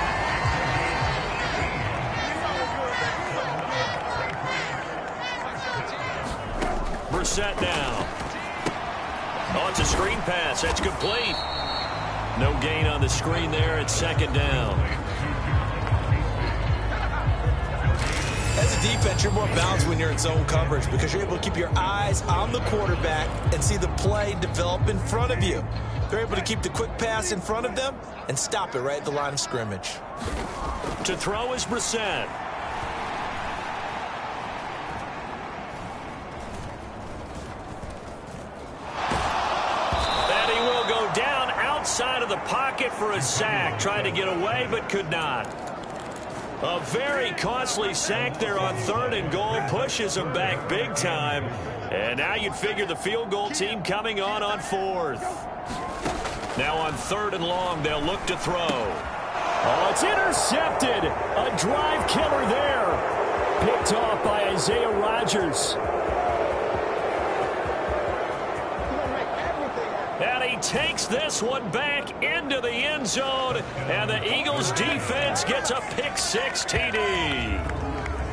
Brissett now. Oh, it's a screen pass. That's complete. No gain on the screen there. It's 2nd down. As a defense, you're more balanced when you're in zone coverage because you're able to keep your eyes on the quarterback and see the play develop in front of you. They're able to keep the quick pass in front of them and stop it right at the line of scrimmage. To throw is Brissett. Outside of the pocket for a sack. Tried to get away, but could not. A very costly sack there on 3rd and goal. Pushes them back big time. And now you'd figure the field goal team coming on 4th. Now on 3rd and long, they'll look to throw. Oh, it's intercepted. A drive killer there. Picked off by Isaiah Rodgers. And he takes this one back into the end zone. And the Eagles defense gets a pick-6 TD.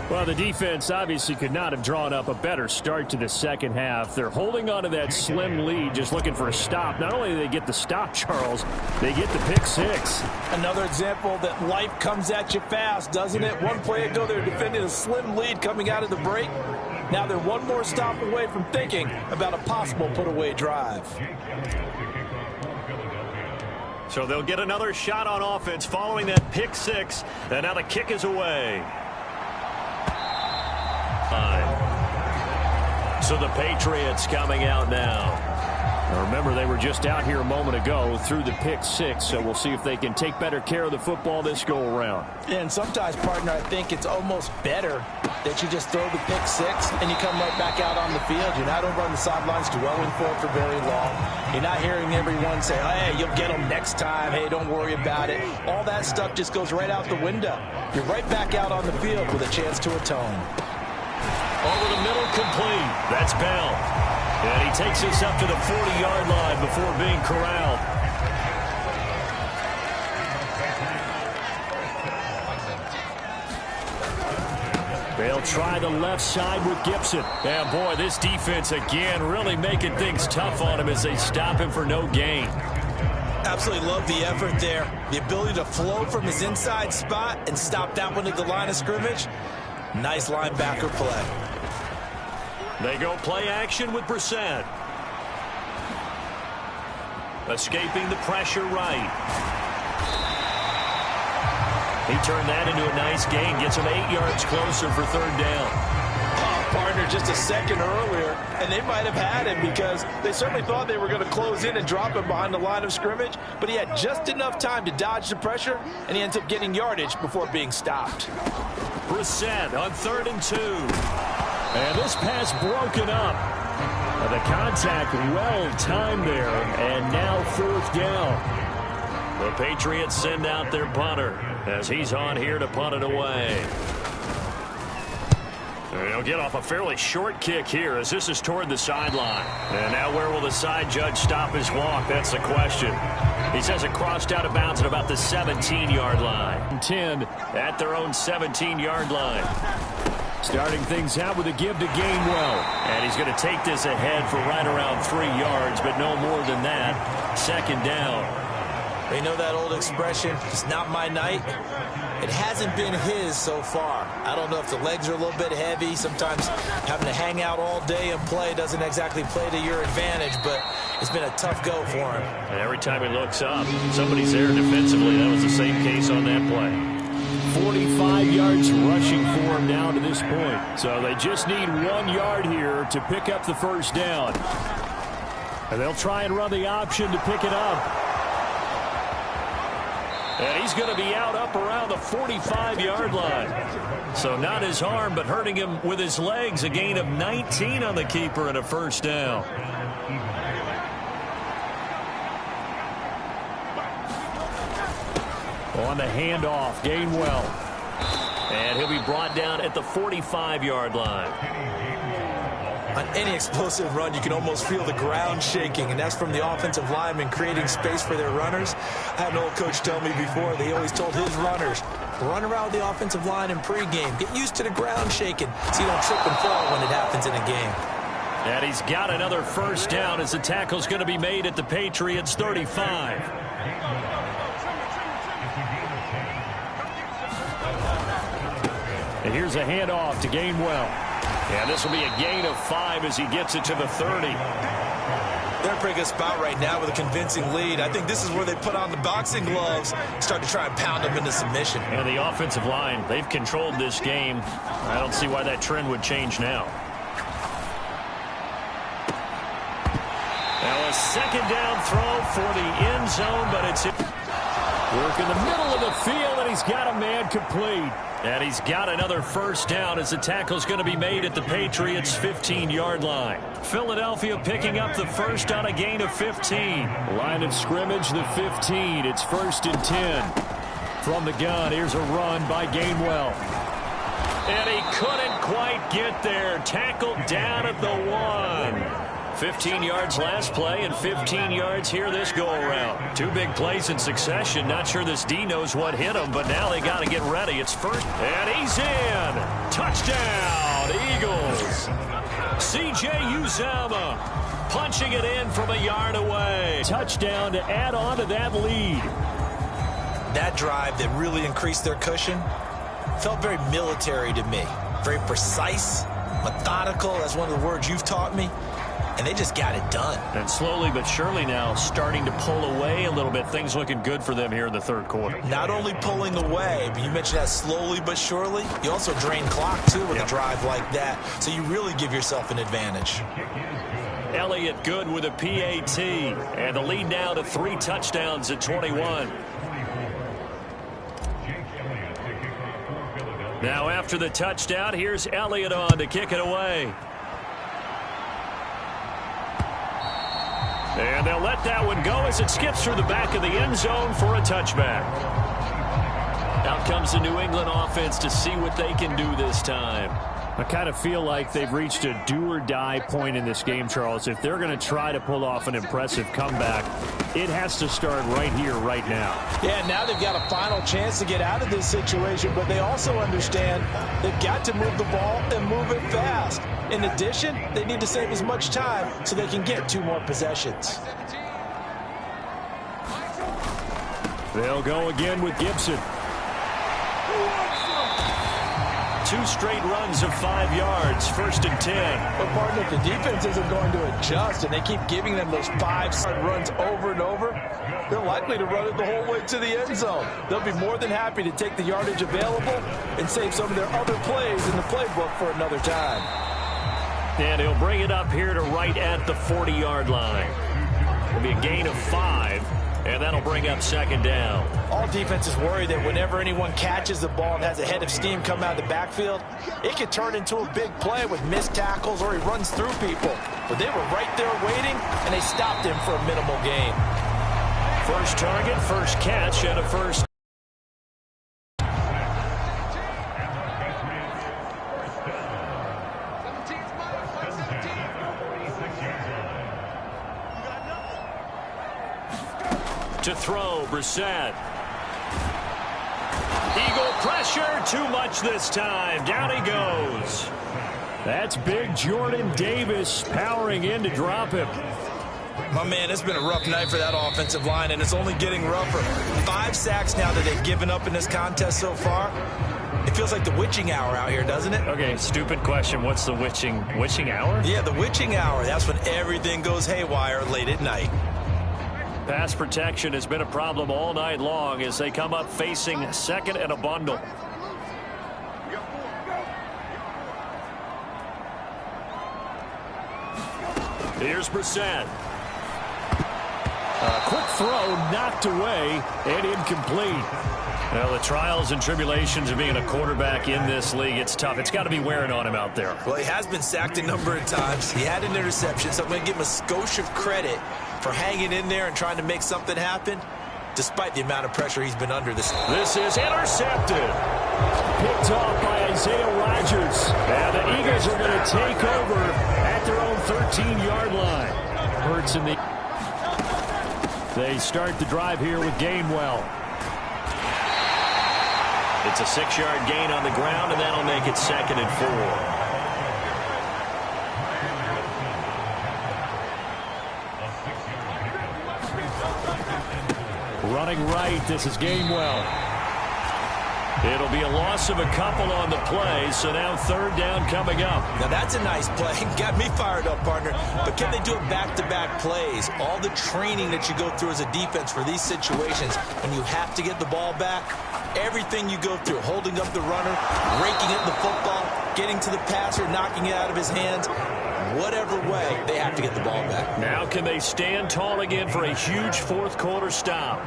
Well, the defense obviously could not have drawn up a better start to the second half. They're holding on to that slim lead, just looking for a stop. Not only do they get the stop, Charles, they get the pick-6. Another example that life comes at you fast, doesn't it? One play ago, they were defending a slim lead coming out of the break. Now they're one more stop away from thinking about a possible put-away drive. So they'll get another shot on offense following that pick-6. And now the kick is away. So the Patriots coming out now. Now remember, they were just out here a moment ago through the pick-6, so we'll see if they can take better care of the football this go-around. And sometimes, partner, I think it's almost better that you just throw the pick-6 and you come right back out on the field. You're not over on the sidelines dwelling for it for very long. You're not hearing everyone say, hey, you'll get them next time. Hey, don't worry about it. All that stuff just goes right out the window. You're right back out on the field with a chance to atone. Over the middle, complete. That's Bell. And he takes us up to the 40-yard line before being corralled. They'll try the left side with Gibson. And boy, this defense again really making things tough on him as they stop him for no gain. Absolutely love the effort there. The ability to flow from his inside spot and stop that one at the line of scrimmage. Nice linebacker play. They go play action with Brissett. Escaping the pressure right. He turned that into a nice gain. Gets him 8 yards closer for 3rd down. Oh, partner, just a second earlier, and they might have had him because they certainly thought they were going to close in and drop him behind the line of scrimmage, but he had just enough time to dodge the pressure, and he ends up getting yardage before being stopped. Brissett on 3rd and 2. And this pass broken up. The contact well timed there, and now 4th down. The Patriots send out their punter as he's on here to punt it away. He'll get off a fairly short kick here as this is toward the sideline. And now where will the side judge stop his walk? That's the question. He says it crossed out of bounds at about the 17-yard line. 10 at their own 17-yard line. Starting things out with a give to Gainwell. And he's going to take this ahead for right around 3 yards, but no more than that. 2nd down. You know that old expression, it's not my night? It hasn't been his so far. I don't know if the legs are a little bit heavy. Sometimes having to hang out all day and play doesn't exactly play to your advantage, but it's been a tough go for him. And every time he looks up, somebody's there defensively. That was the same case on that play. 45 yards rushing for him now to this point. So they just need 1 yard here to pick up the 1st down. And they'll try and run the option to pick it up. And he's going to be out up around the 45-yard line. So not his arm, but hurting him with his legs. A gain of 19 on the keeper and a 1st down. On the handoff, Gainwell. And he'll be brought down at the 45-yard line. On any explosive run, you can almost feel the ground shaking, and that's from the offensive linemen creating space for their runners. I had an old coach tell me before, he always told his runners, run around the offensive line in pregame. Get used to the ground shaking so you don't trip and fall when it happens in a game. And he's got another 1st down as the tackle's going to be made at the Patriots' 35. And here's a handoff to Gainwell. And this will be a gain of 5 as he gets it to the 30. They're in a pretty good spot right now with a convincing lead. I think this is where they put on the boxing gloves, start to try and pound them into submission. And the offensive line, they've controlled this game. I don't see why that trend would change now. Now a 2nd down throw for the end zone, but it's... Work in the middle of the field, and he's got a man complete. And he's got another first down as the tackle's going to be made at the Patriots' 15-yard line. Philadelphia picking up the first on a gain of 15. Line of scrimmage, the 15. It's 1st and 10. From the gun, here's a run by Gainwell. And he couldn't quite get there. Tackled down at the 1. 15 yards last play and 15 yards here this go-around. 2 big plays in succession. Not sure this D knows what hit him, but now they got to get ready. It's first, and he's in. Touchdown, Eagles. C.J. Uzomah punching it in from a yard away. Touchdown to add on to that lead. That drive that really increased their cushion felt very military to me. Very precise, methodical. That's one of the words you've taught me. And they just got it done. And slowly but surely now starting to pull away a little bit. Things looking good for them here in the third quarter. Not only pulling away, but you mentioned that slowly but surely. You also drain clock, too, with a drive like that. So you really give yourself an advantage. Elliott good with a PAT. And the lead now to 3 touchdowns at 21. Now after the touchdown, here's Elliott on to kick it away. And they'll let that one go as it skips through the back of the end zone for a touchback. Out comes the New England offense to see what they can do this time. I kind of feel like they've reached a do-or-die point in this game, Charles. If they're going to try to pull off an impressive comeback, it has to start right here, right now. Yeah, now they've got a final chance to get out of this situation, but they also understand they've got to move the ball and move it fast. In addition, they need to save as much time so they can get 2 more possessions. They'll go again with Gibson. 2 straight runs of 5 yards, 1st and 10. But, partner, if the defense isn't going to adjust and they keep giving them those 5-yard runs over and over, they're likely to run it the whole way to the end zone. They'll be more than happy to take the yardage available and save some of their other plays in the playbook for another time. And he'll bring it up here to right at the 40-yard line. It'll be a gain of 5. And that'll bring up 2nd down. All defenses worry that whenever anyone catches the ball and has a head of steam come out of the backfield, it could turn into a big play with missed tackles or he runs through people. But they were right there waiting, and they stopped him for a minimal gain. First target, first catch, and a first. To throw, Brissett. Eagle pressure, too much this time. Down he goes. That's big Jordan Davis powering in to drop him. My man, it's been a rough night for that offensive line, and it's only getting rougher. 5 sacks now that they've given up in this contest so far. It feels like the witching hour out here, doesn't it? Okay, stupid question. What's the witching hour? Yeah, the witching hour. That's when everything goes haywire late at night. Pass protection has been a problem all night long as they come up facing 2nd and a bundle. Here's Brissett. A quick throw knocked away and incomplete. Well, the trials and tribulations of being a quarterback in this league, it's tough. It's got to be wearing on him out there. Well, he has been sacked a number of times. He had an interception, so I'm going to give him a skosh of credit for hanging in there and trying to make something happen, despite the amount of pressure he's been under this. This is intercepted. Picked off by Isaiah Rodgers. And the Eagles are going to take over at their own 13-yard line. Hurts in the... They start the drive here with Gainwell. It's a 6-yard gain on the ground, and that'll make it 2nd and 4. Running right, this is Gainwell. It'll be a loss of a couple on the play, so now 3rd down coming up. Now that's a nice play. Got me fired up, partner. But can they do it back-to-back plays? All the training that you go through as a defense for these situations, when you have to get the ball back, everything you go through, holding up the runner, raking at the football, getting to the passer, knocking it out of his hands, whatever way, they have to get the ball back. Now can they stand tall again for a huge 4th quarter stop?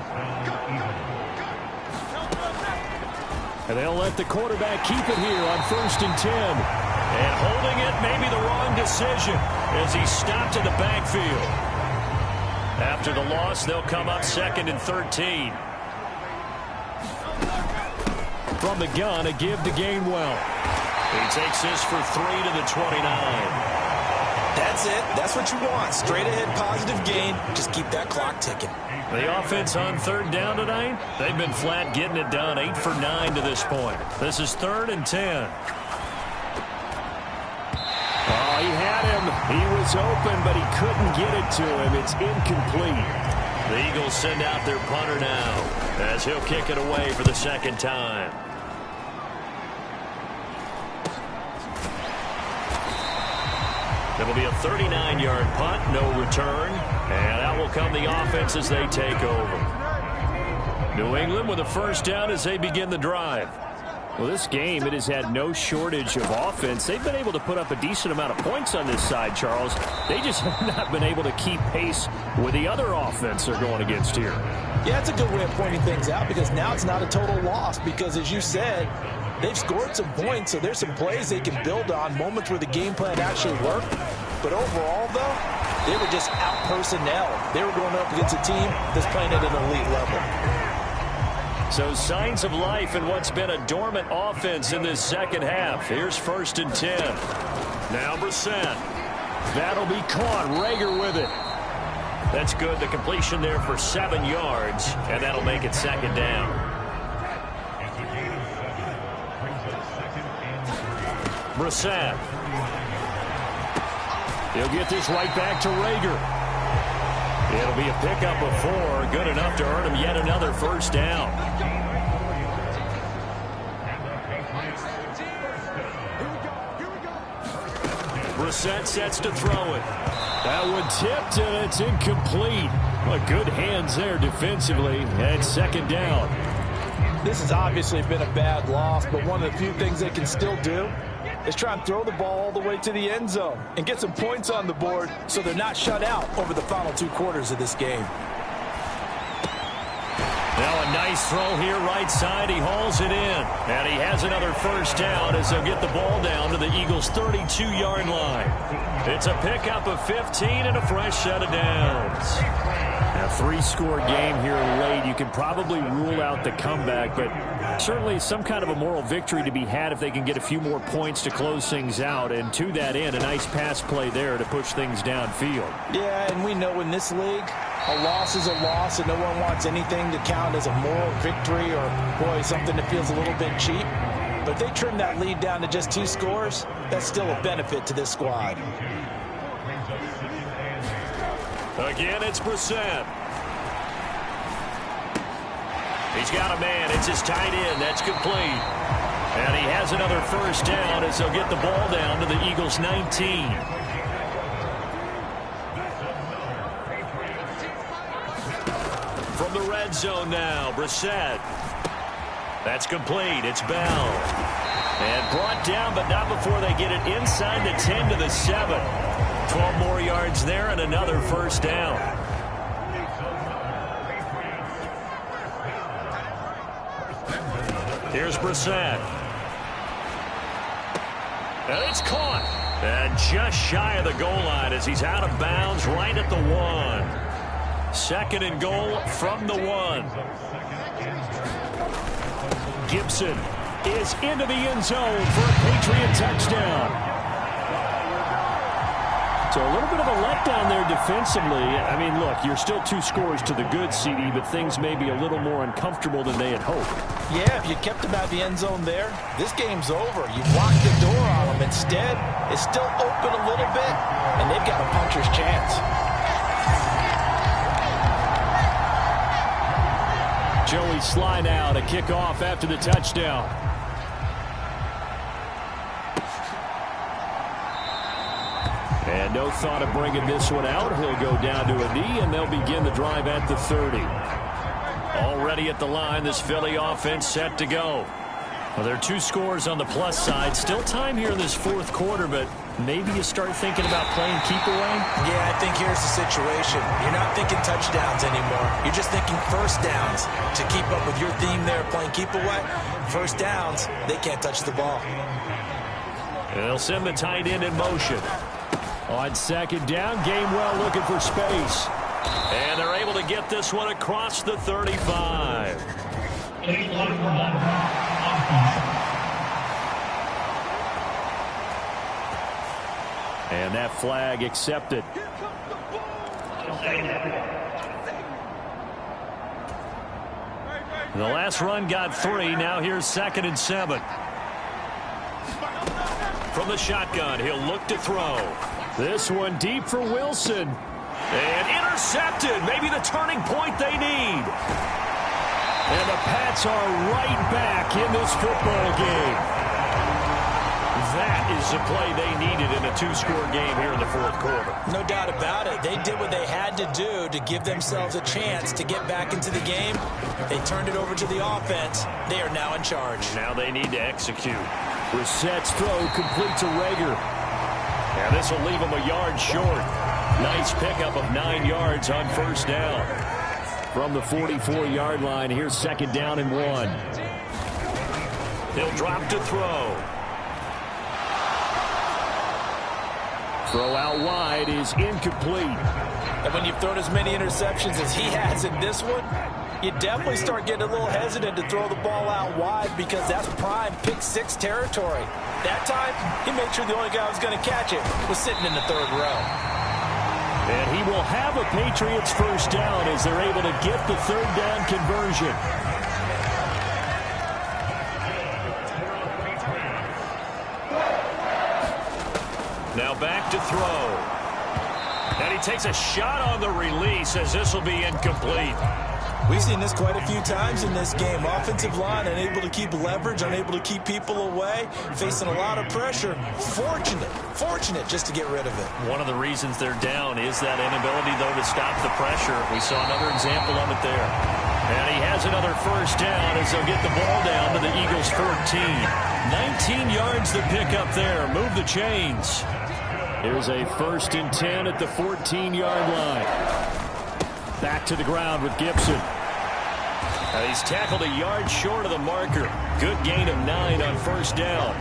And they'll let the quarterback keep it here on 1st and 10. And holding it may be the wrong decision as he stopped in the backfield. After the loss, they'll come up 2nd and 13. From the gun, a give to Gainwell. He takes this for 3 to the 29. That's it. That's what you want. Straight ahead positive gain. Just keep that clock ticking. The offense on 3rd down tonight, they've been flat getting it done. 8 for 9 to this point. This is 3rd and 10. Oh, he had him. He was open, but he couldn't get it to him. It's incomplete. The Eagles send out their punter now as he'll kick it away for the 2nd time. It'll be a 39-yard punt, no return, and out will come the offense as they take over. New England with a 1st down as they begin the drive. Well, this game, it has had no shortage of offense. They've been able to put up a decent amount of points on this side, Charles. They just have not been able to keep pace with the other offense they're going against here. Yeah, it's a good way of pointing things out because now it's not a total loss because, as you said, they've scored some points, so there's some plays they can build on, moments where the game plan actually worked. But overall, though, they were just out-personnel. They were going up against a team that's playing at an elite level. So signs of life in what's been a dormant offense in this 2nd half. Here's 1st and 10. Now Brissett. That'll be caught. Rager with it. That's good. The completion there for 7 yards, and that'll make it 2nd down. Brissett. He'll get this right back to Rager. It'll be a pickup of 4, good enough to earn him yet another 1st down. Brissett sets to throw it. That one tipped, and it's incomplete. Well, good hands there defensively, and 2nd down. This has obviously been a bad loss, but one of the few things they can still do is try and throw the ball all the way to the end zone and get some points on the board so they're not shut out over the final 2 quarters of this game. Now a nice throw here right side. He hauls it in. And he has another 1st down as they'll get the ball down to the Eagles' 32-yard line. It's a pickup of 15 and a fresh set of downs. A 3-score game here late. You can probably rule out the comeback, but certainly some kind of a moral victory to be had if they can get a few more points to close things out. And to that end, a nice pass play there to push things downfield. Yeah, and we know in this league, a loss is a loss, and no one wants anything to count as a moral victory or, boy, something that feels a little bit cheap. But if they trim that lead down to just 2 scores, that's still a benefit to this squad. Again, it's Brissett. He's got a man. It's his tight end. That's complete. And he has another 1st down as they'll get the ball down to the Eagles' 19. From the red zone now, Brissett. That's complete. It's Bell. And brought down, but not before they get it inside the 10 to the 7. 12 more yards there and another 1st down. Here's Brissett. And it's caught. And just shy of the goal line as he's out of bounds right at the 1. 2nd and goal from the 1. Gibson is into the end zone for a Patriot touchdown. So a little bit of a letdown there defensively. I mean, look, you're still 2 scores to the good, CD, but things may be a little more uncomfortable than they had hoped. Yeah, if you kept them out of the end zone there, this game's over. You blocked the door on them. Instead, it's still open a little bit, and they've got a puncher's chance. Joey Sly now to kick off after the touchdown. And no thought of bringing this one out. He'll go down to a knee, and they'll begin the drive at the 30. Already at the line, this Philly offense set to go. Well, there are 2 scores on the plus side. Still time here in this fourth quarter, but maybe you start thinking about playing keep away? Yeah, I think here's the situation. You're not thinking touchdowns anymore. You're just thinking first downs. To keep up with your theme there, playing keep away, first downs, they can't touch the ball. They'll send the tight end in motion. On second down, Gainwell looking for space. And they're able to get this one across the 35. And that flag accepted. The last run got 3. Now here's 2nd and 7. From the shotgun, he'll look to throw. This one deep for Wilson. And intercepted. Maybe the turning point they need. And the Pats are right back in this football game. That is the play they needed in a 2-score game here in the fourth quarter. No doubt about it. They did what they had to do to give themselves a chance to get back into the game. They turned it over to the offense. They are now in charge. Now they need to execute. Brissett's throw complete to Rager. And this will leave him a yard short. Nice pickup of 9 yards on first down. From the 44-yard line, here's 2nd down and 1. He'll drop to throw. Throw out wide is incomplete. And when you've thrown as many interceptions as he has in this one, you definitely start getting a little hesitant to throw the ball out wide because that's prime pick 6 territory. That time, he made sure the only guy who was going to catch it was sitting in the 3rd row. And he will have a Patriots first down as they're able to get the 3rd down conversion. Now back to throw. And he takes a shot on the release as this will be incomplete. We've seen this quite a few times in this game. Offensive line unable to keep leverage, unable to keep people away, facing a lot of pressure. Fortunate just to get rid of it. One of the reasons they're down is that inability, though, to stop the pressure. We saw another example of it there. And he has another first down as they'll get the ball down to the Eagles' 14. 19 yards to pick up there. Move the chains. Here's a 1st and 10 at the 14-yard line. Back to the ground with Gibson. He's tackled a yard short of the marker. Good gain of 9 on first down.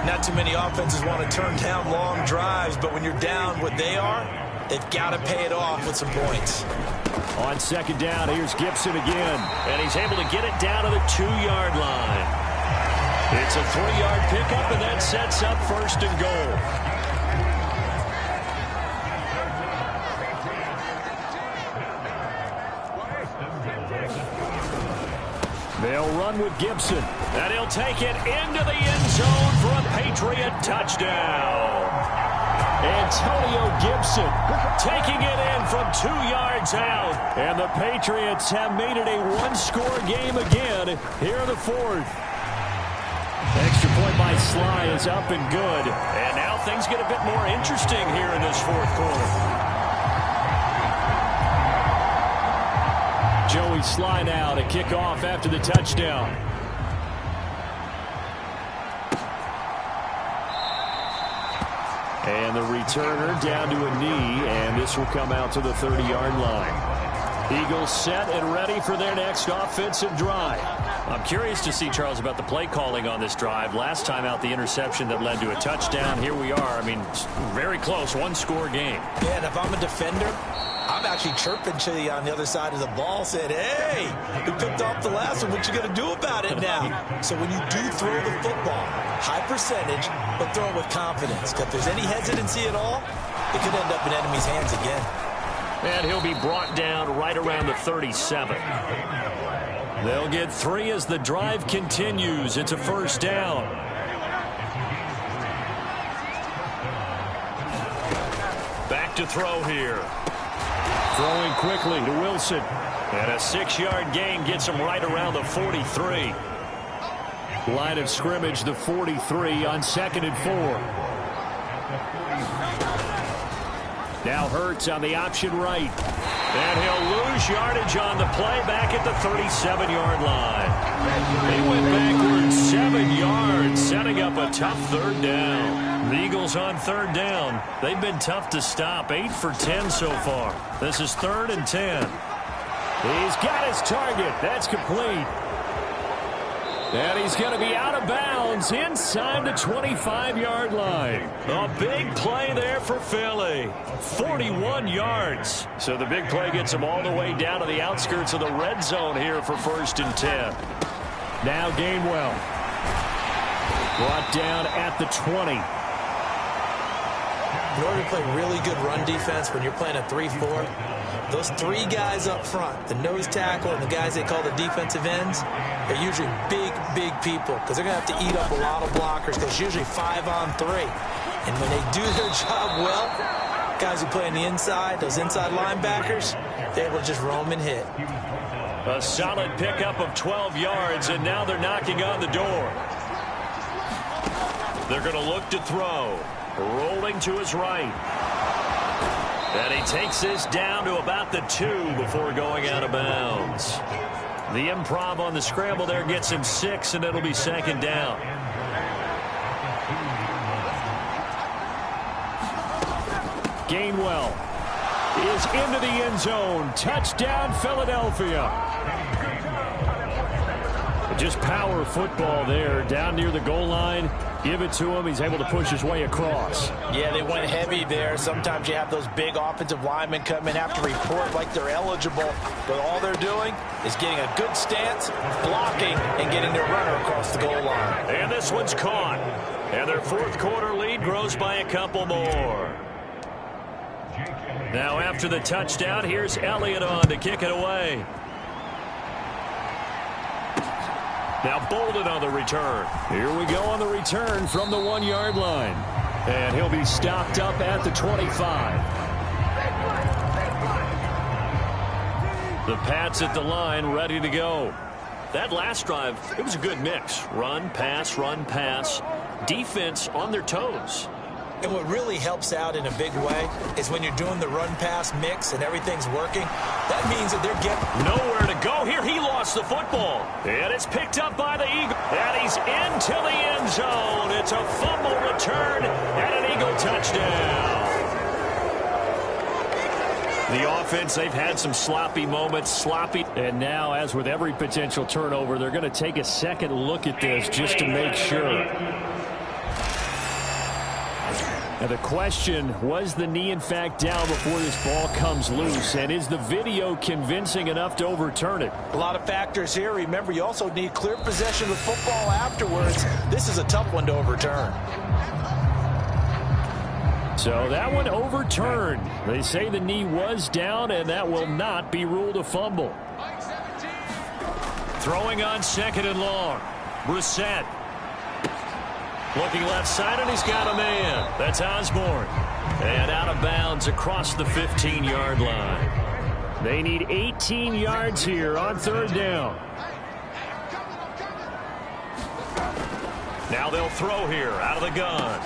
Not too many offenses want to turn down long drives, but when you're down what they are, they've got to pay it off with some points. On 2nd down, here's Gibson again. And he's able to get it down to the 2-yard line. It's a 3-yard pickup, and that sets up 1st and goal. They'll run with Gibson. And he'll take it into the end zone for a Patriot touchdown. Antonio Gibson taking it in from 2 yards out. And the Patriots have made it a 1-score game again here in the 4th. Extra point by Sly is up and good. And now things get a bit more interesting here in this 4th quarter. Joey Sly now to kick off after the touchdown. And the returner down to a knee, and this will come out to the 30-yard line. Eagles set and ready for their next offensive drive. I'm curious to see, Charles, about the play calling on this drive. Last time out, the interception that led to a touchdown. Here we are. I mean, very close, 1-score game. Yeah, and if I'm a defender, I'm actually chirping to you on the other side of the ball, saying, hey, we picked off the last one. What you going to do about it now? So when you do throw the football, high percentage, but throw it with confidence. Because if there's any hesitancy at all, it could end up in enemy's hands again. And he'll be brought down right around the 37. They'll get 3 as the drive continues. It's a 1st down. Back to throw here. Throwing quickly to Wilson. And a 6-yard gain gets him right around the 43. Line of scrimmage, the 43 on 2nd and 4. Now Hurts on the option right. And he'll lose lose yardage on the play back at the 37-yard line. They went backwards 7 yards, setting up a tough third down. The Eagles on third down. They've been tough to stop, 8 for 10 so far. This is 3rd and 10. He's got his target. That's complete. And he's going to be out of bounds inside the 25-yard line. A big play there for Philly. 41 yards. So the big play gets him all the way down to the outskirts of the red zone here for 1st and 10. Now Gainwell. Brought down at the 20. In order to play really good run defense when you're playing a 3-4, those 3 guys up front, the nose tackle and the guys they call the defensive ends, are usually big, big people because they're going to have to eat up a lot of blockers because it's usually 5 on 3. And when they do their job well, guys who play on the inside, those inside linebackers, they're able to just roam and hit. A solid pickup of 12 yards, and now they're knocking on the door. They're going to look to throw. Rolling to his right. And he takes this down to about the 2 before going out of bounds. The improv on the scramble there gets him 6, and it'll be 2nd down. Gainwell is into the end zone. Touchdown, Philadelphia. Just power football there down near the goal line. Give it to him. He's able to push his way across. Yeah, they went heavy there. Sometimes you have those big offensive linemen come in, have to report like they're eligible, but all they're doing is getting a good stance, blocking, and getting their runner across the goal line. And this one's caught. And their 4th quarter lead grows by a couple more. Now after the touchdown, here's Elliott on to kick it away. Now Bolden on the return. Here we go on the return from the 1-yard line. And he'll be stopped up at the 25. The Pats at the line ready to go. That last drive, it was a good mix. Run, pass, defense on their toes. And what really helps out in a big way is when you're doing the run-pass mix and everything's working, that means that they're getting nowhere to go here. He lost the football. And it's picked up by the Eagle. And he's into the end zone. It's a fumble return and an Eagle touchdown. The offense, they've had some sloppy moments. And now, as with every potential turnover, they're going to take a second look at this just to make sure. Now the question, was the knee in fact down before this ball comes loose? And is the video convincing enough to overturn it? A lot of factors here. Remember, you also need clear possession of the football afterwards. This is a tough one to overturn. So that one overturned. They say the knee was down, and that will not be ruled a fumble. Throwing on 2nd and long. Brissett. Looking left side, and he's got a man. That's Osborne. And out of bounds across the 15-yard line. They need 18 yards here on 3rd down. Now they'll throw here out of the gun.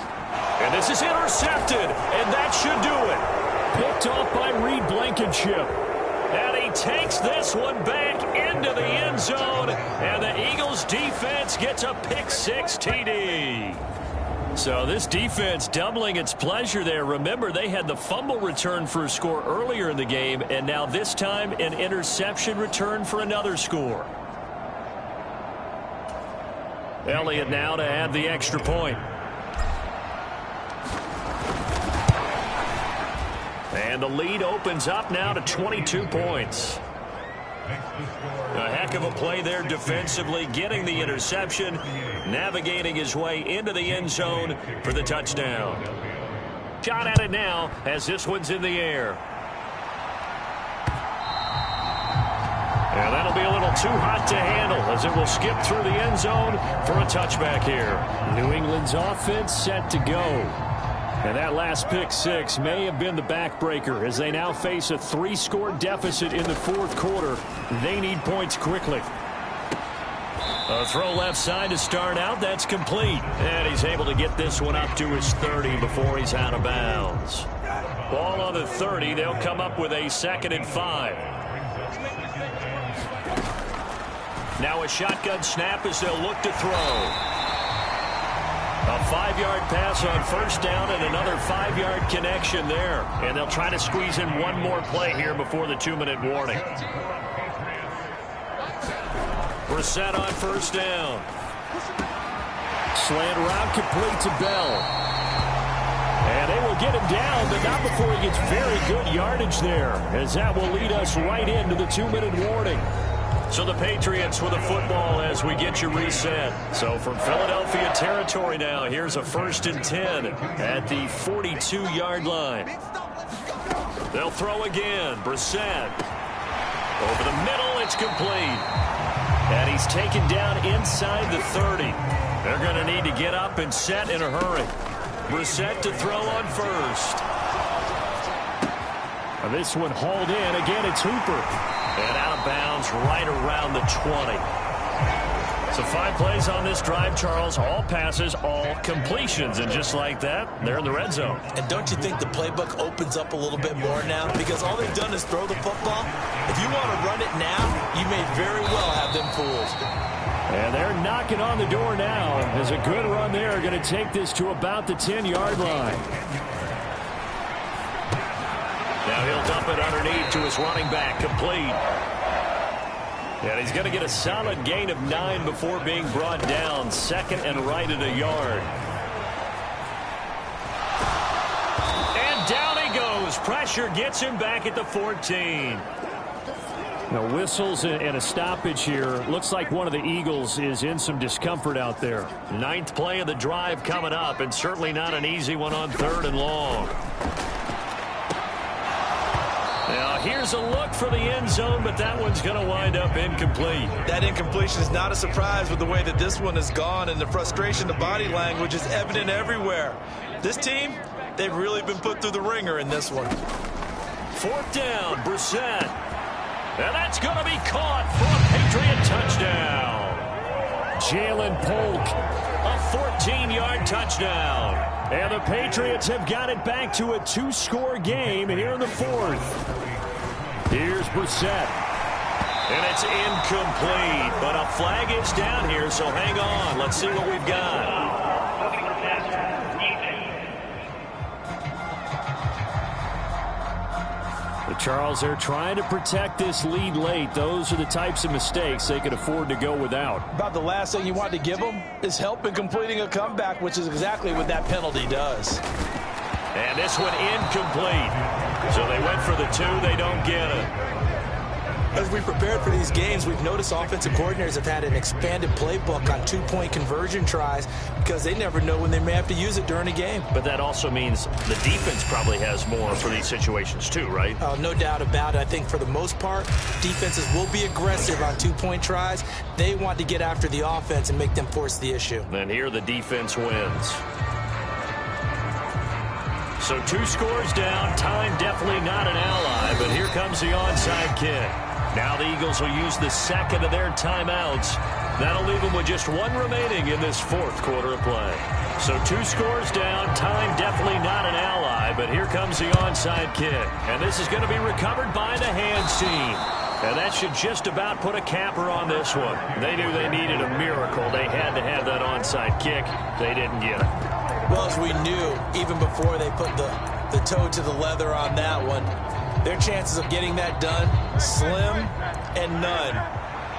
And this is intercepted, and that should do it. Picked off by Reed Blankenship. And he takes this one back into the end zone, and the Eagles defense gets a pick-6 TD. So this defense doubling its pleasure there. Remember, they had the fumble return for a score earlier in the game, and now this time an interception return for another score. Elliott now to add the extra point. And the lead opens up now to 22 points. A heck of a play there defensively, getting the interception, navigating his way into the end zone for the touchdown. Shot at it now as this one's in the air. And that'll be a little too hot to handle as it will skip through the end zone for a touchback here. New England's offense set to go. And that last pick-6 may have been the backbreaker as they now face a 3-score deficit in the 4th quarter. They need points quickly. A throw left side to start out. That's complete. And he's able to get this one up to his 30 before he's out of bounds. Ball on the 30. They'll come up with a 2nd and 5. Now a shotgun snap as they'll look to throw. A 5-yard pass on first down and another 5-yard connection there. And they'll try to squeeze in one more play here before the 2-minute warning. Brissett on first down. Slant route complete to Bell. And they will get him down, but not before he gets very good yardage there, as that will lead us right into the 2-minute warning. So the Patriots with a football as we get you reset. So from Philadelphia territory now, here's a 1st and 10 at the 42-yard line. They'll throw again. Brissett. Over the middle, it's complete. And he's taken down inside the 30. They're going to need to get up and set in a hurry. Brissett to throw on first. This one hauled in. Again, it's Hooper. And out of bounds right around the 20. So 5 plays on this drive, Charles. All passes, all completions. And just like that, they're in the red zone. And don't you think the playbook opens up a little bit more now? Because all they've done is throw the football. If you want to run it now, you may very well have them fooled. And they're knocking on the door now. As a good run there, going to take this to about the 10-yard line. Now he'll dump it underneath to his running back, complete. And he's going to get a solid gain of 9 before being brought down. 2nd and right at a yard. And down he goes. Pressure gets him back at the 14. Now whistles and a stoppage here. Looks like one of the Eagles is in some discomfort out there. 9th play of the drive coming up, and certainly not an easy one on 3rd and long. Now here's a look for the end zone, but that one's going to wind up incomplete. That incompletion is not a surprise with the way that this one has gone, and the frustration, the body language is evident everywhere. This team, they've really been put through the ringer in this one. 4th down, Brissett. And that's going to be caught for a Patriot touchdown. Jalen Polk, a 14-yard touchdown. And the Patriots have got it back to a 2-score game here in the 4th. Here's Brissett. And it's incomplete, but a flag is down here, so hang on. Let's see what we've got. Charles, they're trying to protect this lead late. Those are the types of mistakes they could afford to go without. About the last thing you want to give them is help in completing a comeback, which is exactly what that penalty does. And this one incomplete. So they went for the 2. They don't get it. As we prepared for these games, we've noticed offensive coordinators have had an expanded playbook on 2-point conversion tries because they never know when they may have to use it during a game. But that also means the defense probably has more for these situations too, right? No doubt about it. I think for the most part, defenses will be aggressive on 2-point tries. They want to get after the offense and make them force the issue. And here the defense wins. So 2 scores down. Time definitely not an ally, but here comes the onside kick. Now the Eagles will use the 2nd of their timeouts. That'll leave them with just 1 remaining in this 4th quarter of play. So 2 scores down. Time definitely not an ally, but here comes the onside kick. And this is going to be recovered by the hands team. And that should just about put a capper on this one. They knew they needed a miracle. They had to have that onside kick. They didn't get it. Well, as we knew, even before they put the toe to the leather on that one, their chances of getting that done, slim and none.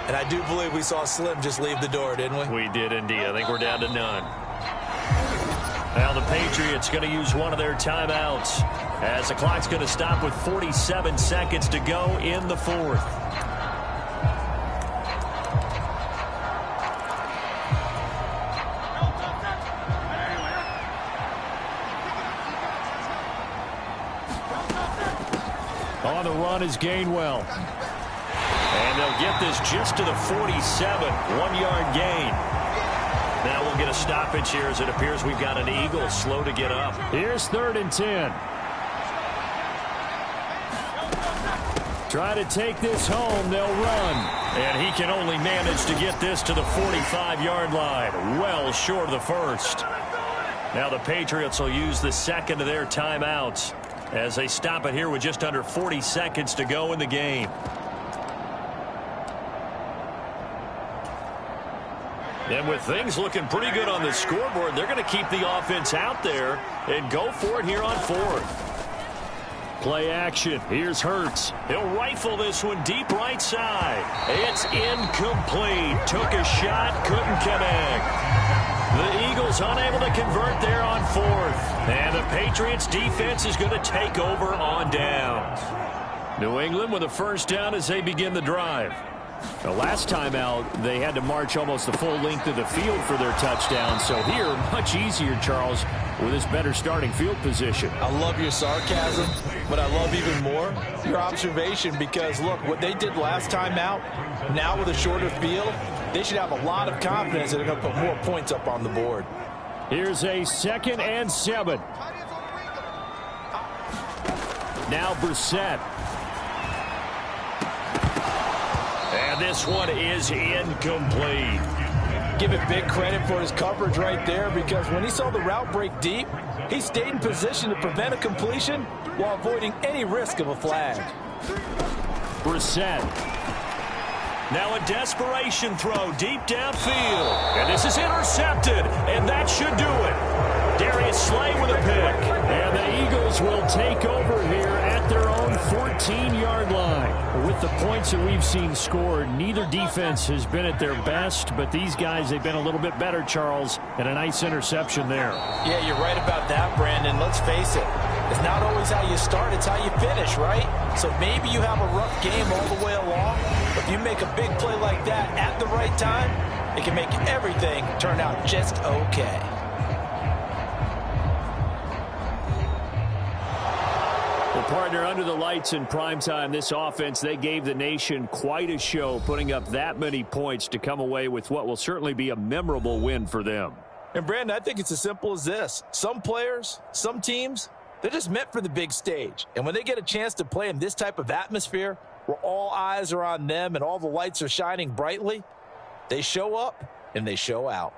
And I do believe we saw Slim just leave the door, didn't we? We did indeed. I think we're down to none. Now the Patriots going to use one of their timeouts as the clock's going to stop with 47 seconds to go in the 4th. On the run is Gainwell. And they'll get this just to the 47. 1-yard gain. Now we'll get a stoppage here as it appears we've got an Eagle slow to get up. Here's 3rd and 10. Try to take this home. They'll run. And he can only manage to get this to the 45-yard line. Well short of the 1st. Now the Patriots will use the 2nd of their timeouts as they stop it here with just under 40 seconds to go in the game. And with things looking pretty good on the scoreboard, they're going to keep the offense out there and go for it here on fourth. Play action. Here's Hurts. He'll rifle this one deep right side. It's incomplete. Took a shot, couldn't connect. The Eagles unable to convert there on fourth. And the Patriots defense is going to take over on downs. New England with a first down as they begin the drive. The last time out, they had to march almost the full length of the field for their touchdown. So here, much easier, Charles, with this better starting field position. I love your sarcasm, but I love even more your observation because, look, what they did last time out, now with a shorter field, they should have a lot of confidence that they're going to put more points up on the board. Here's a 2nd and 7. Now Brissett. And this one is incomplete. Give it big credit for his coverage right there because when he saw the route break deep, he stayed in position to prevent a completion while avoiding any risk of a flag. Brissett. Now a desperation throw deep downfield. And this is intercepted, and that should do it. Darius Slay with a pick. And the Eagles will take over here at their own 14-yard line. With the points that we've seen scored, neither defense has been at their best, but these guys, they've been a little bit better, Charles, and a nice interception there. Yeah, you're right about that, Brandon. Let's face it. It's not always how you start, it's how you finish, right? So maybe you have a rough game all the way along, but if you make a big play like that at the right time, it can make everything turn out just okay. Well, partner, under the lights in primetime, this offense, they gave the nation quite a show, putting up that many points to come away with what will certainly be a memorable win for them. And, Brandon, I think it's as simple as this. Some players, some teams, they're just meant for the big stage. And when they get a chance to play in this type of atmosphere where all eyes are on them and all the lights are shining brightly, they show up and they show out.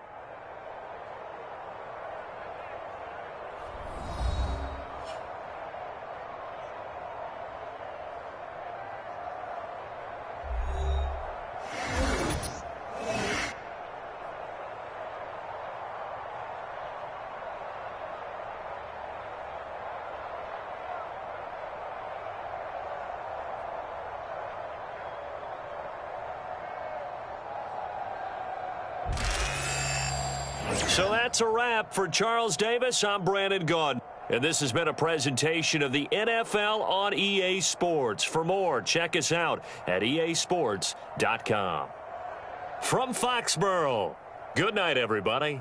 So that's a wrap for Charles Davis. I'm Brandon Gunn. And this has been a presentation of the NFL on EA Sports. For more, check us out at easports.com. From Foxborough, good night, everybody.